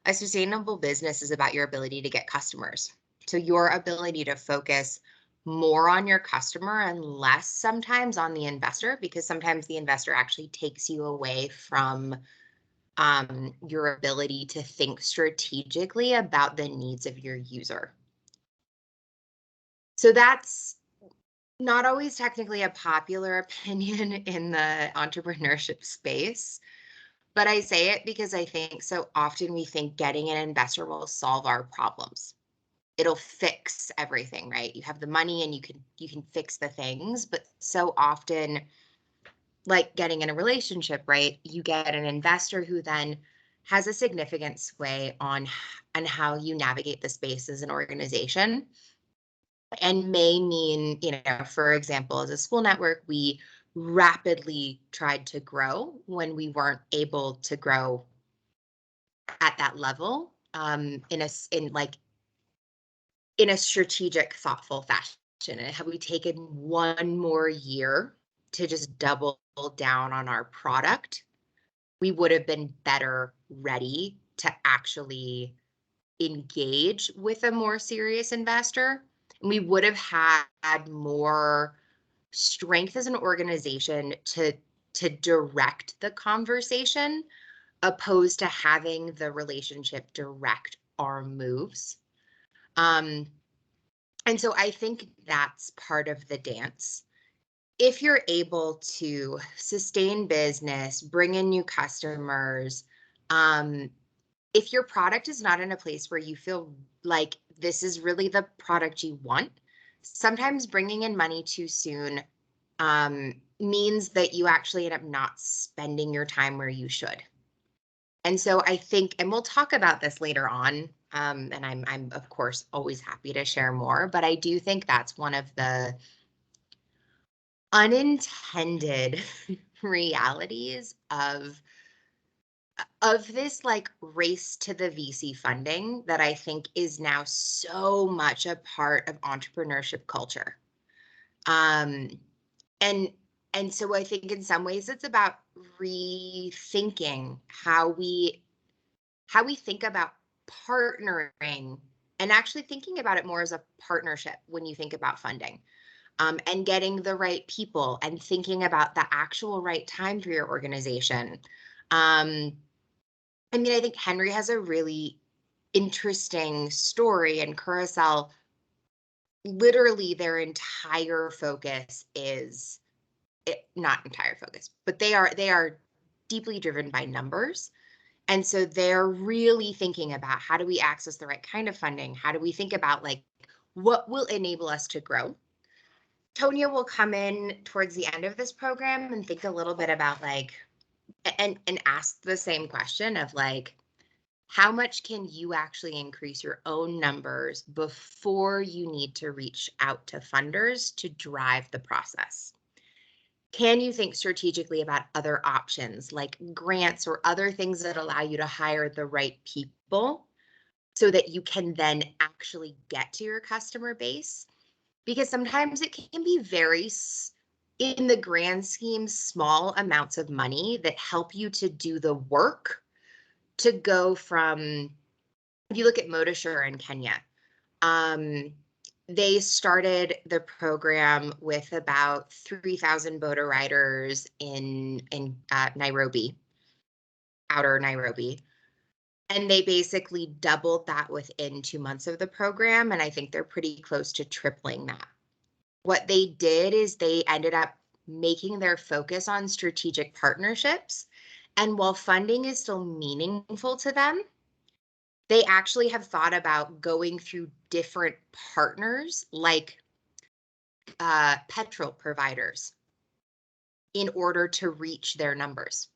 a sustainable business is about your ability to get customers. So your ability to focus more on your customer and less sometimes on the investor, because sometimes the investor actually takes you away from your ability to think strategically about the needs of your user. So that's not always technically a popular opinion in the entrepreneurship space, but I say it because I think so often we think getting an investor will solve our problems. It'll fix everything, right? You have the money and you can fix the things, but so often, like getting in a relationship, right? You get an investor who then has a significant sway on how you navigate the space as an organization, and may mean, you know, for example, as a school network, we rapidly tried to grow when we weren't able to grow at that level in a strategic, thoughtful fashion. And have we taken one more year to just double down on our product, we would have been better ready to actually engage with a more serious investor. And we would have had more strength as an organization to direct the conversation, opposed to having the relationship direct our moves. And so I think that's part of the dance. If you're able to sustain business, bring in new customers, if your product is not in a place where you feel like this is really the product you want, sometimes bringing in money too soon means that you actually end up not spending your time where you should. And so I think, and we'll talk about this later on, and I'm of course always happy to share more, but I do think that's one of the unintended realities of this like race to the VC funding that I think is now so much a part of entrepreneurship culture. And so I think in some ways it's about rethinking how we think about partnering, and actually thinking about it more as a partnership when you think about funding. And getting the right people and thinking about the actual right time for your organization. I mean, I think Henry has a really interesting story, and Curacell literally their entire focus is not entire focus, but they are deeply driven by numbers. And so they're really thinking about how do we access the right kind of funding? How do we think about like what will enable us to grow? Tonya will come in towards the end of this program and think a little bit about like, and ask the same question of like, how much can you actually increase your own numbers before you need to reach out to funders to drive the process? Can you think strategically about other options like grants or other things that allow you to hire the right people so that you can then actually get to your customer base? Because sometimes it can be very, in the grand scheme, small amounts of money that help you to do the work to go from, if you look at Modashare in Kenya, they started the program with about 3,000 boda riders in Nairobi, outer Nairobi. And they basically doubled that within 2 months of the program. And I think they're pretty close to tripling that. What they did is they ended up making their focus on strategic partnerships. And while funding is still meaningful to them, they actually have thought about going through different partners like petrol providers in order to reach their numbers.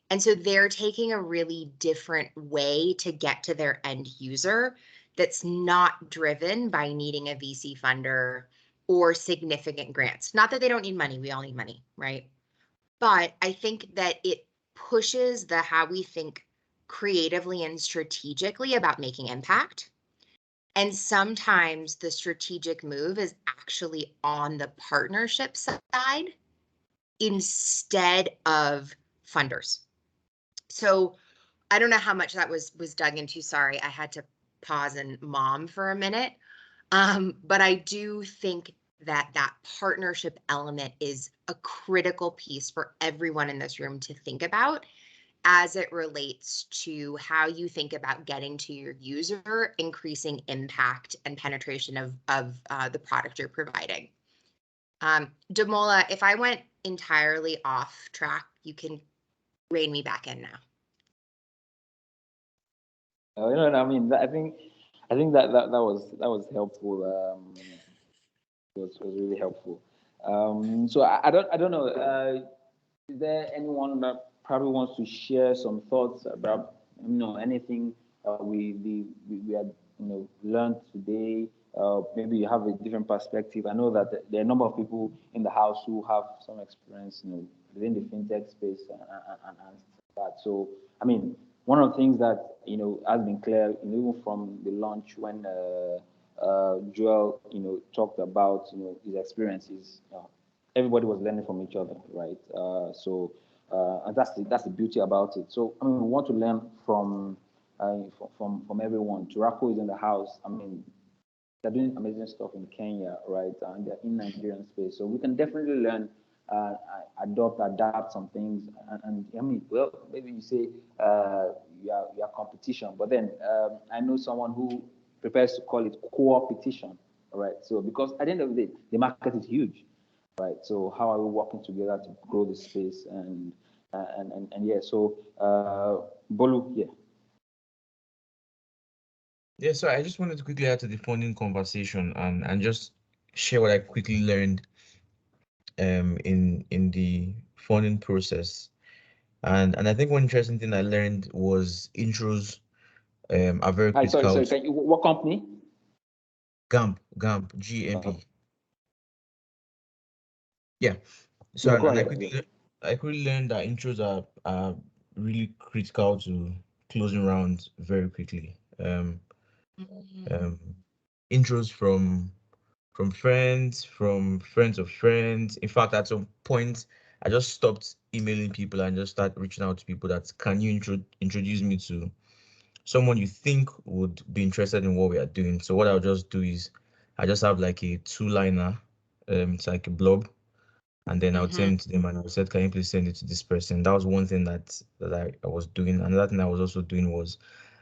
And so they're taking a really different way to get to their end user that's not driven by needing a VC funder or significant grants. Not that they don't need money, we all need money, right? But I think that it pushes the how we think creatively and strategically about making impact. And sometimes the strategic move is actually on the partnership side instead of funders. So I don't know how much that was dug into. Sorry, I had to pause and mom for a minute. But I do think that that partnership element is a critical piece for everyone in this room to think about as it relates to how you think about getting to your user, increasing impact and penetration of the product you're providing. Damola, if I went entirely off track, you can rein me back in now. I mean, I think that was helpful. Was really helpful. So I don't know. Is there anyone that probably wants to share some thoughts about anything we had learned today? Maybe you have a different perspective. I know that there are a number of people in the house who have some experience, within the fintech space and that. So I mean, one of the things that has been clear, even from the launch when Joel talked about his experiences. Everybody was learning from each other, right? And that's the beauty about it. So I mean, we want to learn from everyone. Turako is in the house. I mean, they're doing amazing stuff in Kenya, right? And they're in Nigerian space, so we can definitely learn, adapt some things. And I mean, well, maybe you say your competition, but then I know someone who prepares to call it co-opetition, right? So because at the end of the day, the market is huge, right? So how are we working together to grow the space and yeah? So Bolu, yeah. Yeah, so I just wanted to quickly add to the funding conversation and just share what I quickly learned in the funding process. And I think one interesting thing I learned was intros are very critical. Sorry. What company? GAMP, GMP. Yeah. So Yeah, I quickly learned that intros are really critical to closing rounds very quickly. Intros from friends, from friends of friends. In fact, at some point, I just stopped emailing people and just started reaching out to people that can you introduce me to someone you think would be interested in what we are doing. So what I'll just do is I just have like a 2-liner, it's like a blog, and then I would send it to them and I said, can you please send it to this person? That was one thing that I was doing. Another thing I was also doing was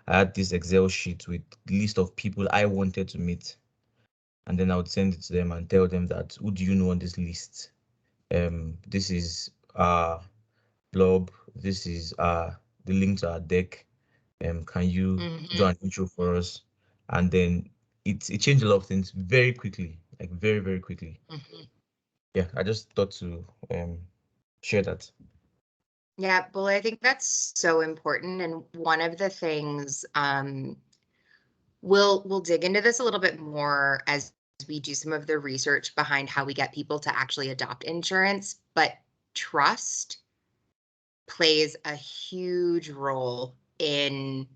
I had this Excel sheet with list of people I wanted to meet. and then I would send it to them and tell them that, who do you know on this list? This is Blob. This is the link to our deck. Can you do an intro for us? And then it changed a lot of things very quickly, like very, very quickly. Yeah, I just thought to share that. Yeah, well, I think that's so important. And one of the things, we'll dig into this a little bit more as we do some of the research behind how we get people to actually adopt insurance, but trust plays a huge role in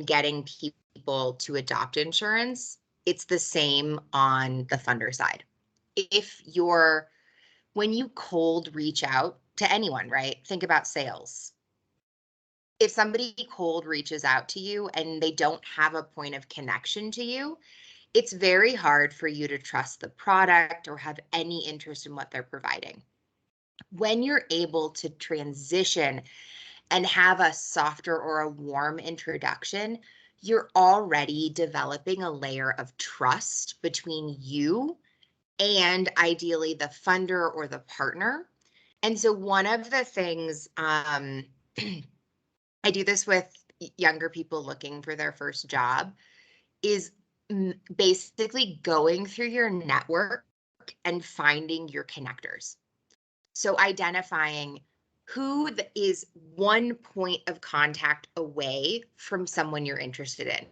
getting people to adopt insurance. It's the same on the funder side. When you cold reach out to anyone, right? Think about sales. If somebody cold reaches out to you and they don't have a point of connection to you, it's very hard for you to trust the product or have any interest in what they're providing. When you're able to transition and have a softer or a warm introduction, you're already developing a layer of trust between you and ideally the funder or the partner. And so one of the things, I do this with younger people looking for their first job, is basically going through your network and finding your connectors. So identifying who is one point of contact away from someone you're interested in,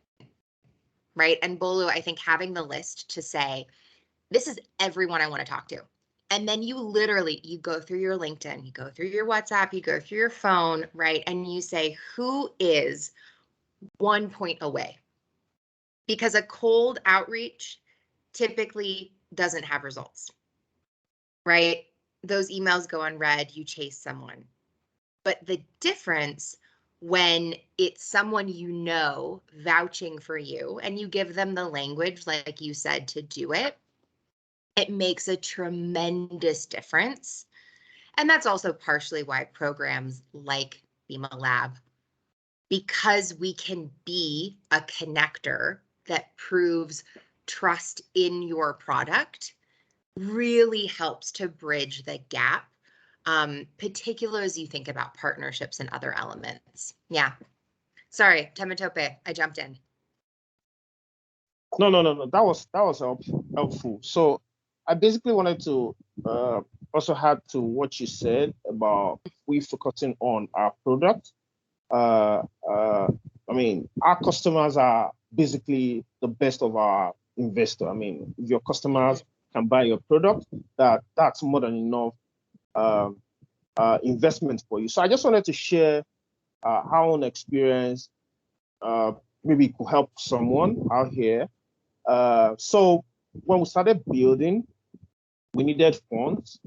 right? And Bolu, I think having the list to say, this is everyone I want to talk to. And then you go through your LinkedIn, you go through your WhatsApp, you go through your phone, right? And you say, who is one point away? Because a cold outreach typically doesn't have results, right? Those emails go unread, you chase someone. But the difference when it's someone you know vouching for you and you give them the language, like you said, to do it, it makes a tremendous difference. And that's also partially why programs like BimaLab, because we can be a connector that proves trust in your product, really helps to bridge the gap, particularly as you think about partnerships and other elements. Yeah. Sorry, Tematope, I jumped in. No. That was helpful. So I basically wanted to also add to what you said about we focusing on our product. I mean, our customers are basically the best of our investor. I mean, if your customers can buy your product, that's more than enough investment for you. So I just wanted to share our own experience. Maybe it could help someone out here. So when we started building, we needed funds.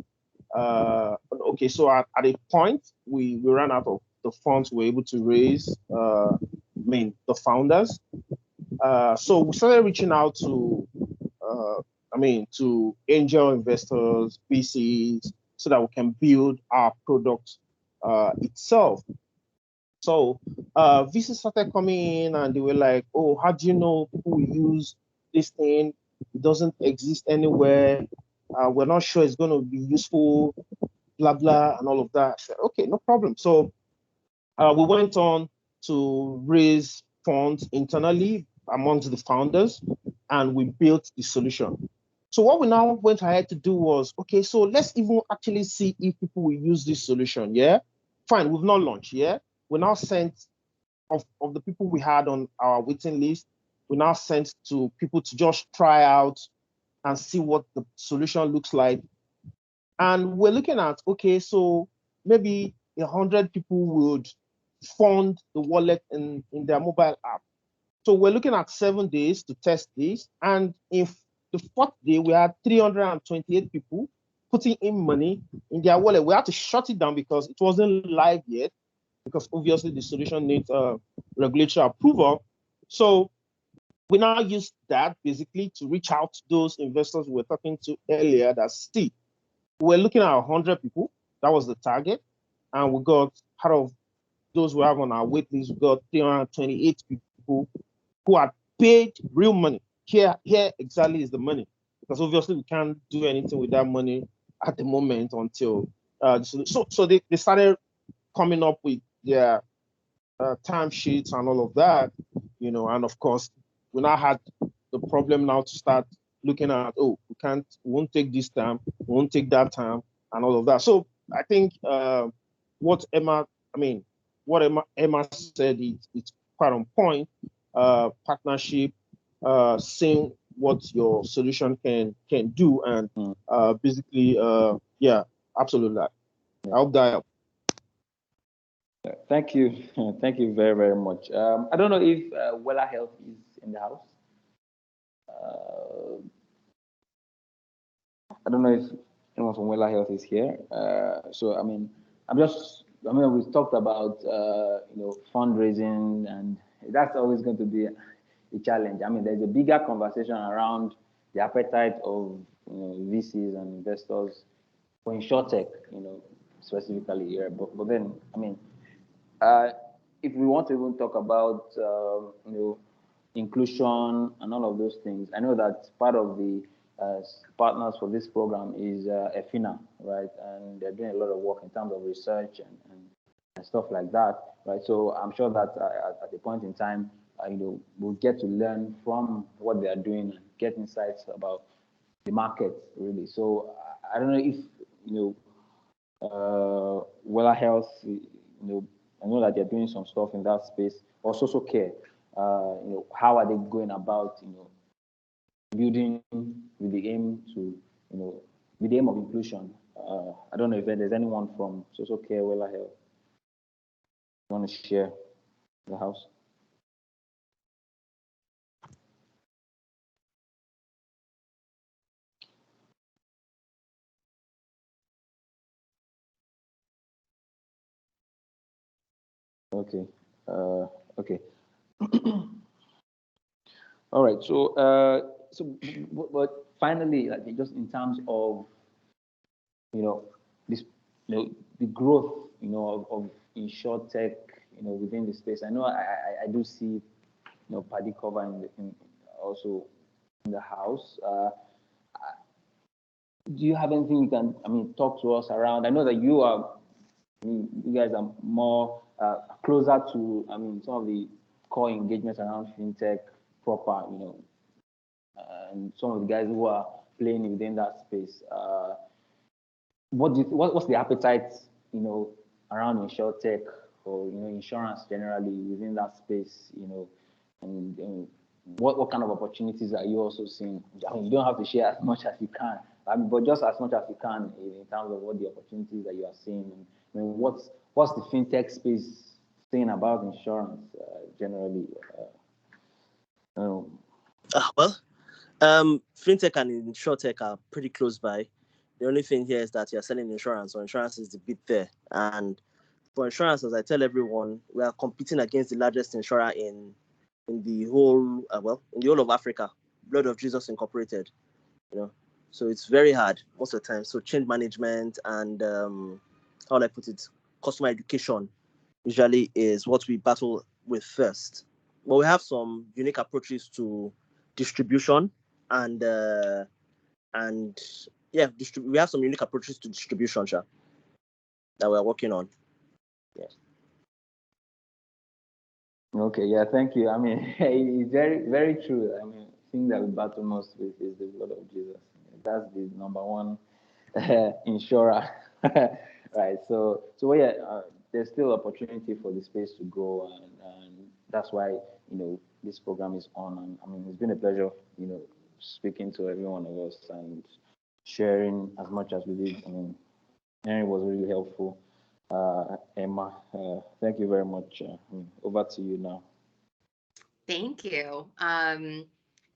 Okay, so at a point, we ran out of the funds we were able to raise, the founders. So we started reaching out to, to angel investors, VCs, so that we can build our product itself. So VCs started coming in and they were like, oh, how do you know people will use this thing? It doesn't exist anywhere. We're not sure it's going to be useful, blah, blah, and all of that. I said, okay, no problem. So we went on to raise funds internally amongst the founders, and we built the solution. So what we now went ahead to do was, okay, so let's even actually see if people will use this solution, yeah? Fine, we've not launched, yeah? We now sent, of the people we had on our waiting list, we now sent to people to just try out and see what the solution looks like. And we're looking at, okay, so maybe 100 people would fund the wallet in their mobile app. So we're looking at 7 days to test this. And if the 4th day, we had 328 people putting in money in their wallet. We had to shut it down because it wasn't live yet, because obviously the solution needs regulatory approval. So we now use that basically to reach out to those investors we were talking to earlier that see, we're looking at 100 people. That was the target. And we got, out of those we have on our wait list, we got 328 people who had paid real money here exactly is the money, because obviously we can't do anything with that money at the moment until so they started coming up with their timesheets and all of that, and of course we now had the problem now to start looking at, we won't take this time, we won't take that time, and all of that. So I think what Emma said, it's quite on point. Partnership, seeing what your solution can do, and basically, absolutely. I hope that helps. Thank you. Thank you very, very much. I don't know if Wella Health is in the house. I don't know if anyone from Wella Health is here. We've talked about, fundraising, and that's always going to be a challenge. I mean, there's a bigger conversation around the appetite of, VCs and investors for Insurtech, specifically here. But then, if we want to even talk about, inclusion and all of those things, I know that part of the partners for this program is EFINA, right? And they're doing a lot of work in terms of research and stuff like that, right? So I'm sure that at a point in time, we'll get to learn from what they are doing and get insights about the market, really. So I don't know if, Wella Health, I know that they're doing some stuff in that space, or social care. How are they going about, building with the aim to, with the aim of inclusion? I don't know if there's anyone from social care, Wella Health, want to share the house. Okay. Okay. All right. But finally, like, just in terms of, this, the growth, of Insurtech, within the space. I know I do see, Paddy Cover also in the house. Do you have anything you can, talk to us around? I know that you guys are more closer to, some of the core engagements around fintech proper, and some of the guys who are playing within that space. What's the appetite, around Insurtech, or insurance generally within that space, and what kind of opportunities are you also seeing? You don't have to share as much as you can, but just as much as you can in terms of what the opportunities that you are seeing. What's the fintech space saying about insurance generally? Fintech and Insurtech are pretty close by. The only thing here is that you're selling insurance, so insurance is the bit there. And for insurance, as I tell everyone, we are competing against the largest insurer in the whole, in the whole of Africa, Blood of Jesus Incorporated. So it's very hard most of the time. So change management and how do I put it, customer education usually is what we battle with first. But we have some unique approaches to distribution and we have some unique approaches to distribution, that we're working on. Yes. Okay, yeah, thank you. It's very, very true. The thing that we battle most with is the blood of Jesus. That's the number one insurer, right? So there's still opportunity for the space to grow, and that's why this program is on. And it's been a pleasure, speaking to every one of us and sharing as much as we did. Henry was really helpful. Emma, thank you very much. Over to you now. Thank you.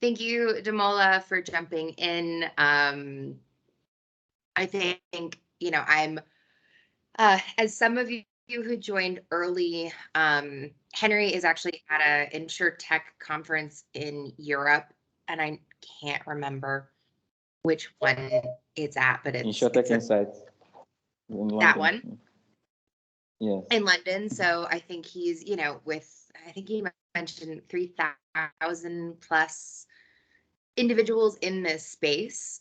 Thank you, Damola, for jumping in. I think, I'm, as some of you who joined early, Henry is actually at an Insurtech conference in Europe, and I can't remember which one it's at, but it's Insurtech Insights. That one. Yes. In London. So I think he's, I think he mentioned 3,000 plus individuals in this space.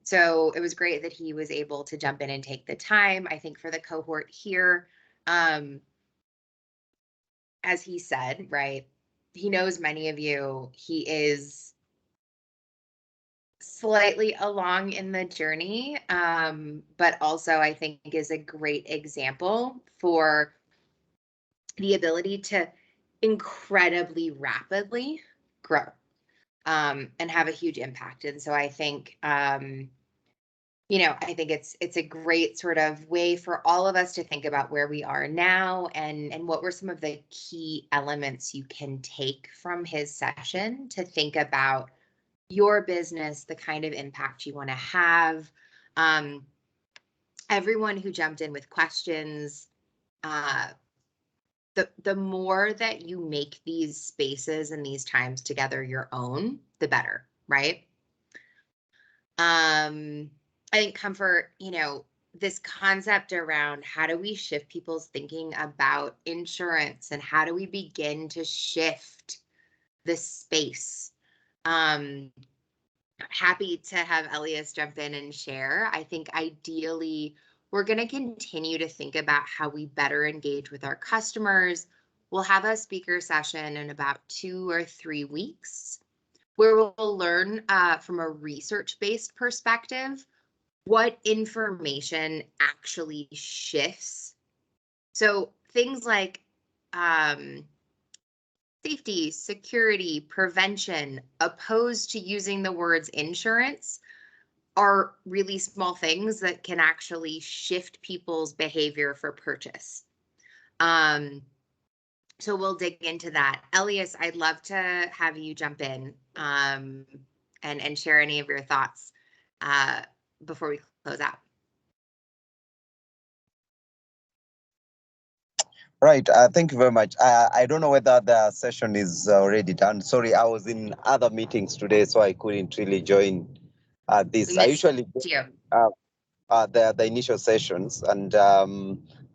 So it was great that he was able to jump in and take the time. I think for the cohort here, as he said, right, he knows many of you. He is slightly along in the journey, but also I think is a great example for the ability to incredibly rapidly grow and have a huge impact. And so I think, you know, I think it's a great sort of way for all of us to think about where we are now and what were some of the key elements you can take from his session to think about your business, the kind of impact you want to have. Everyone who jumped in with questions, the more that you make these spaces and these times together your own, the better, right? I think comfort, you know, this concept around how do we shift people's thinking about insurance and how do we begin to shift the space? Happy to have Elias jump in and share. I think ideally we're going to continue to think about how we better engage with our customers. We'll have a speaker session in about 2 or 3 weeks where we'll learn from a research-based perspective what information actually shifts. So things like safety, security, prevention, opposed to using the words insurance, are really small things that can actually shift people's behavior for purchase. So we'll dig into that. Elias, I'd love to have you jump in and share any of your thoughts before we close out. Right. Thank you very much. I don't know whether the session is already done. Sorry, I was in other meetings today, so I couldn't really join this. I usually do the initial sessions, and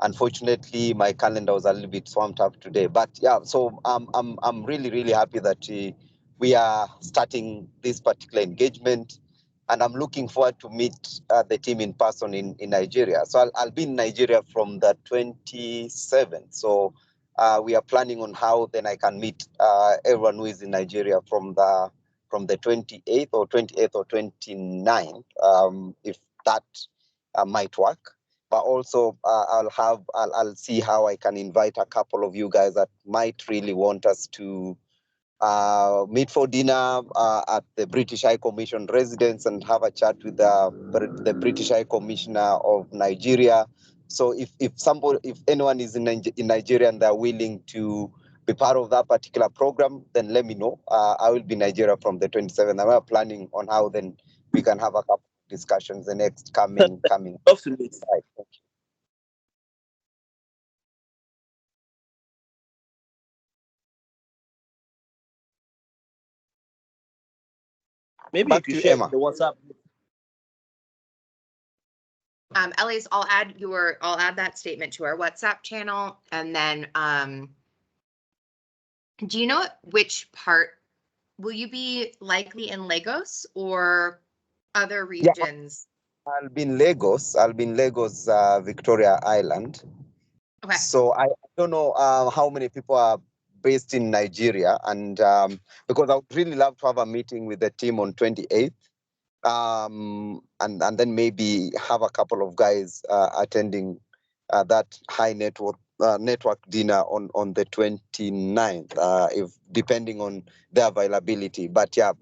unfortunately, my calendar was a little bit swamped up today. But yeah, so I'm really happy that we are starting this particular engagement. And I'm looking forward to meet the team in person in Nigeria. So I'll be in Nigeria from the 27th. So we are planning on how then I can meet everyone who is in Nigeria from the 28th or 29th, if that might work. But also I'll see how I can invite a couple of you guys that might really want us to meet for dinner at the British High Commission residence and have a chat with the British High Commissioner of Nigeria. So if anyone is in Nigeria and they're willing to be part of that particular program, then let me know. I will be in Nigeria from the 27th. And we're planning on how then we can have a couple of discussions the next coming. Love to meet. Right. Thank you. Maybe Back you could to share Emma. the WhatsApp. Elias, I'll add that statement to our WhatsApp channel, and then do you know which part will you be likely in Lagos or other regions? Yeah, I'll be in Lagos, Victoria Island. Okay. So I don't know how many people are based in Nigeria, and because I would really love to have a meeting with the team on 28th, and then maybe have a couple of guys attending that high network dinner on the 29th, if depending on the availability. But yeah,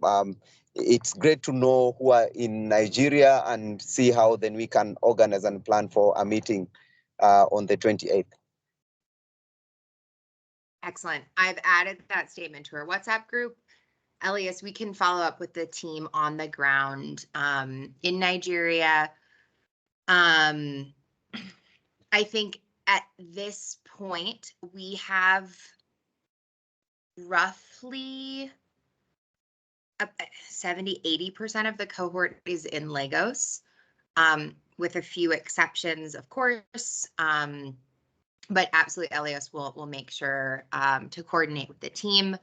it's great to know who are in Nigeria and see how then we can organize and plan for a meeting on the 28th. Excellent. I've added that statement to our WhatsApp group. Elias, we can follow up with the team on the ground in Nigeria. I think at this point, we have roughly 70-80% of the cohort is in Lagos, with a few exceptions, of course. But absolutely, Elias will make sure to coordinate with the team.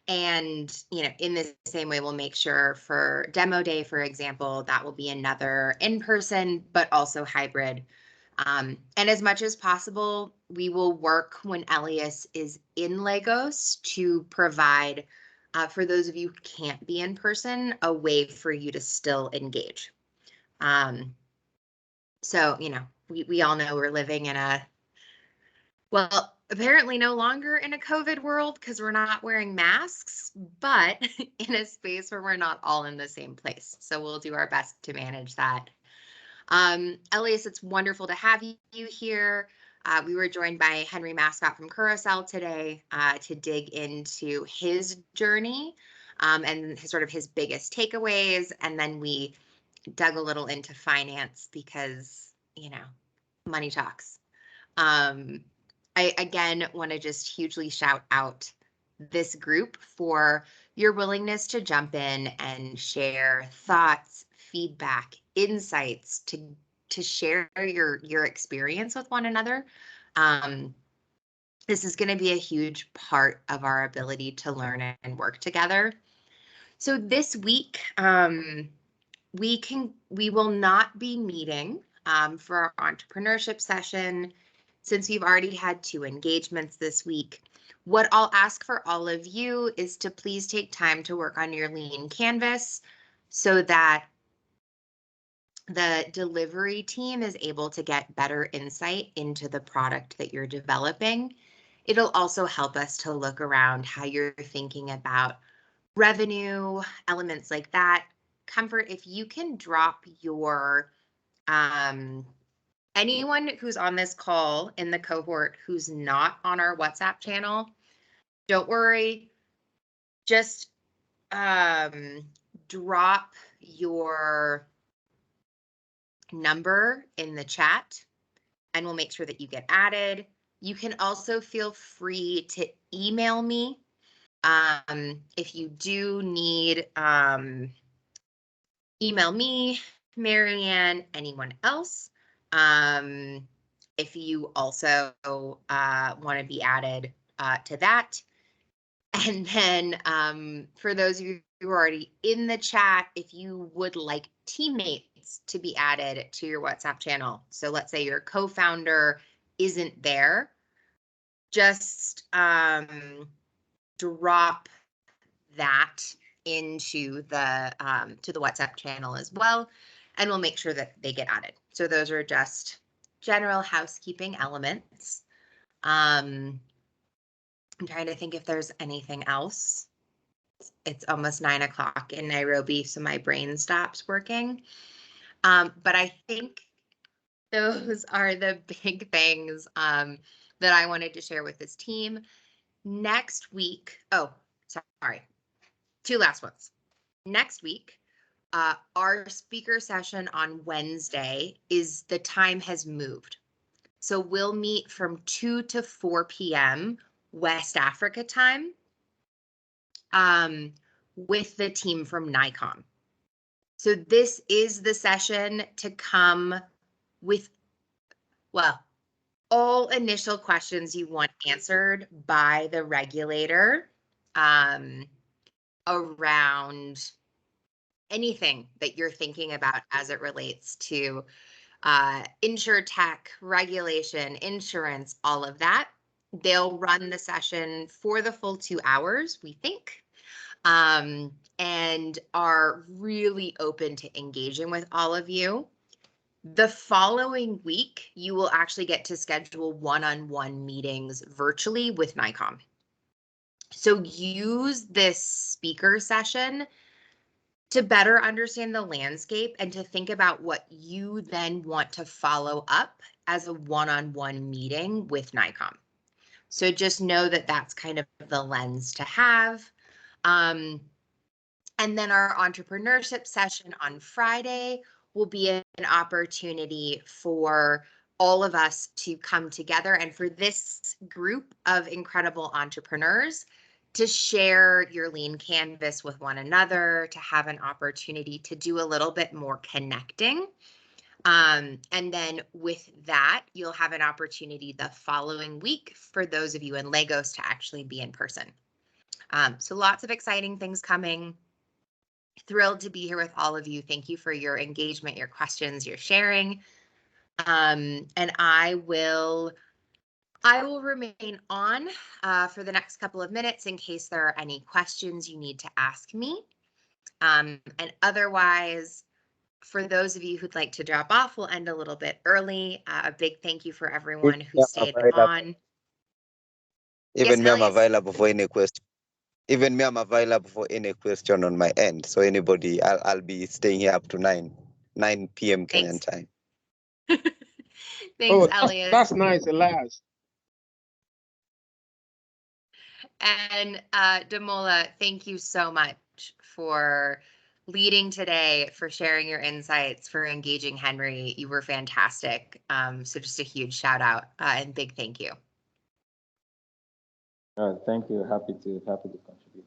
And, you know, in the same way, we'll make sure for demo day, for example, that will be another in-person, but also hybrid. And as much as possible, we will work when Elias is in Lagos to provide, for those of you who can't be in person, a way for you to still engage. So, you know, we all know we're living in a, well, apparently no longer in a COVID world because we're not wearing masks, but in a space where we're not all in the same place. So we'll do our best to manage that. Elias, it's wonderful to have you here. We were joined by Henry Mascott from Curacao today to dig into his journey and his biggest takeaways. And then we dug a little into finance because, you know, money talks. I, again, want to just hugely shout out this group for your willingness to jump in and share thoughts, feedback, insights, to share your experience with one another. This is going to be a huge part of our ability to learn and work together. So this week, we will not be meeting for our entrepreneurship session, since we've already had 2 engagements this week. What I'll ask for all of you is to please take time to work on your lean canvas so that the delivery team is able to get better insight into the product that you're developing. It'll also help us to look around how you're thinking about revenue, elements like that. Comfort, if you can drop your anyone who's on this call in the cohort who's not on our WhatsApp channel, don't worry. Just drop your number in the chat and we'll make sure that you get added. You can also feel free to email me if you do need, email me, Marianne, anyone else. If you also want to be added to that. And then for those of you who are already in the chat, if you would like teammates to be added to your WhatsApp channel. So let's say your co-founder isn't there, just drop that into the to the WhatsApp channel as well, and we'll make sure that they get added. So those are just general housekeeping elements. I'm trying to think if there's anything else. It's almost 9 o'clock in Nairobi, so my brain stops working. But I think those are the big things that I wanted to share with this team. Next week, oh, sorry, 2 last ones. Next week, our speaker session on Wednesday the time has moved. So we'll meet from 2 to 4 p.m. West Africa time with the team from NICOM. So this is the session to come with, well, all initial questions you want answered by the regulator around anything that you're thinking about as it relates to Insurtech, regulation, insurance, all of that. They'll run the session for the full 2 hours, we think, and are really open to engaging with all of you. The following week, you will actually get to schedule one-on-one meetings virtually with NICOM. So use this speaker session to better understand the landscape and to think about what you then want to follow up as a one-on-one meeting with NICOM. So just know that that's kind of the lens to have. And then our entrepreneurship session on Friday will be an opportunity for all of us to come together and for this group of incredible entrepreneurs to share your lean canvas with one another, to have an opportunity to do a little bit more connecting. And then with that, you'll have an opportunity the following week for those of you in Lagos to actually be in person. So lots of exciting things coming. Thrilled to be here with all of you. Thank you for your engagement, your questions, your sharing. And I will remain on for the next couple of minutes in case there are any questions you need to ask me. And otherwise, for those of you who'd like to drop off, we'll end a little bit early. A big thank you for everyone who stayed on. Even Yes, me, I'm Elias? available for any question. Even me, I'm available for any question on my end. So anybody, I'll be staying here up to 9 p.m. Kenyan time. Thanks, Elias. That's nice, Elias. And Damola, thank you so much for leading today, for sharing your insights, for engaging Henry. You were fantastic. So just a huge shout out and big thank you. Thank you. Happy to contribute.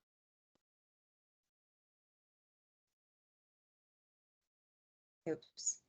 Oops.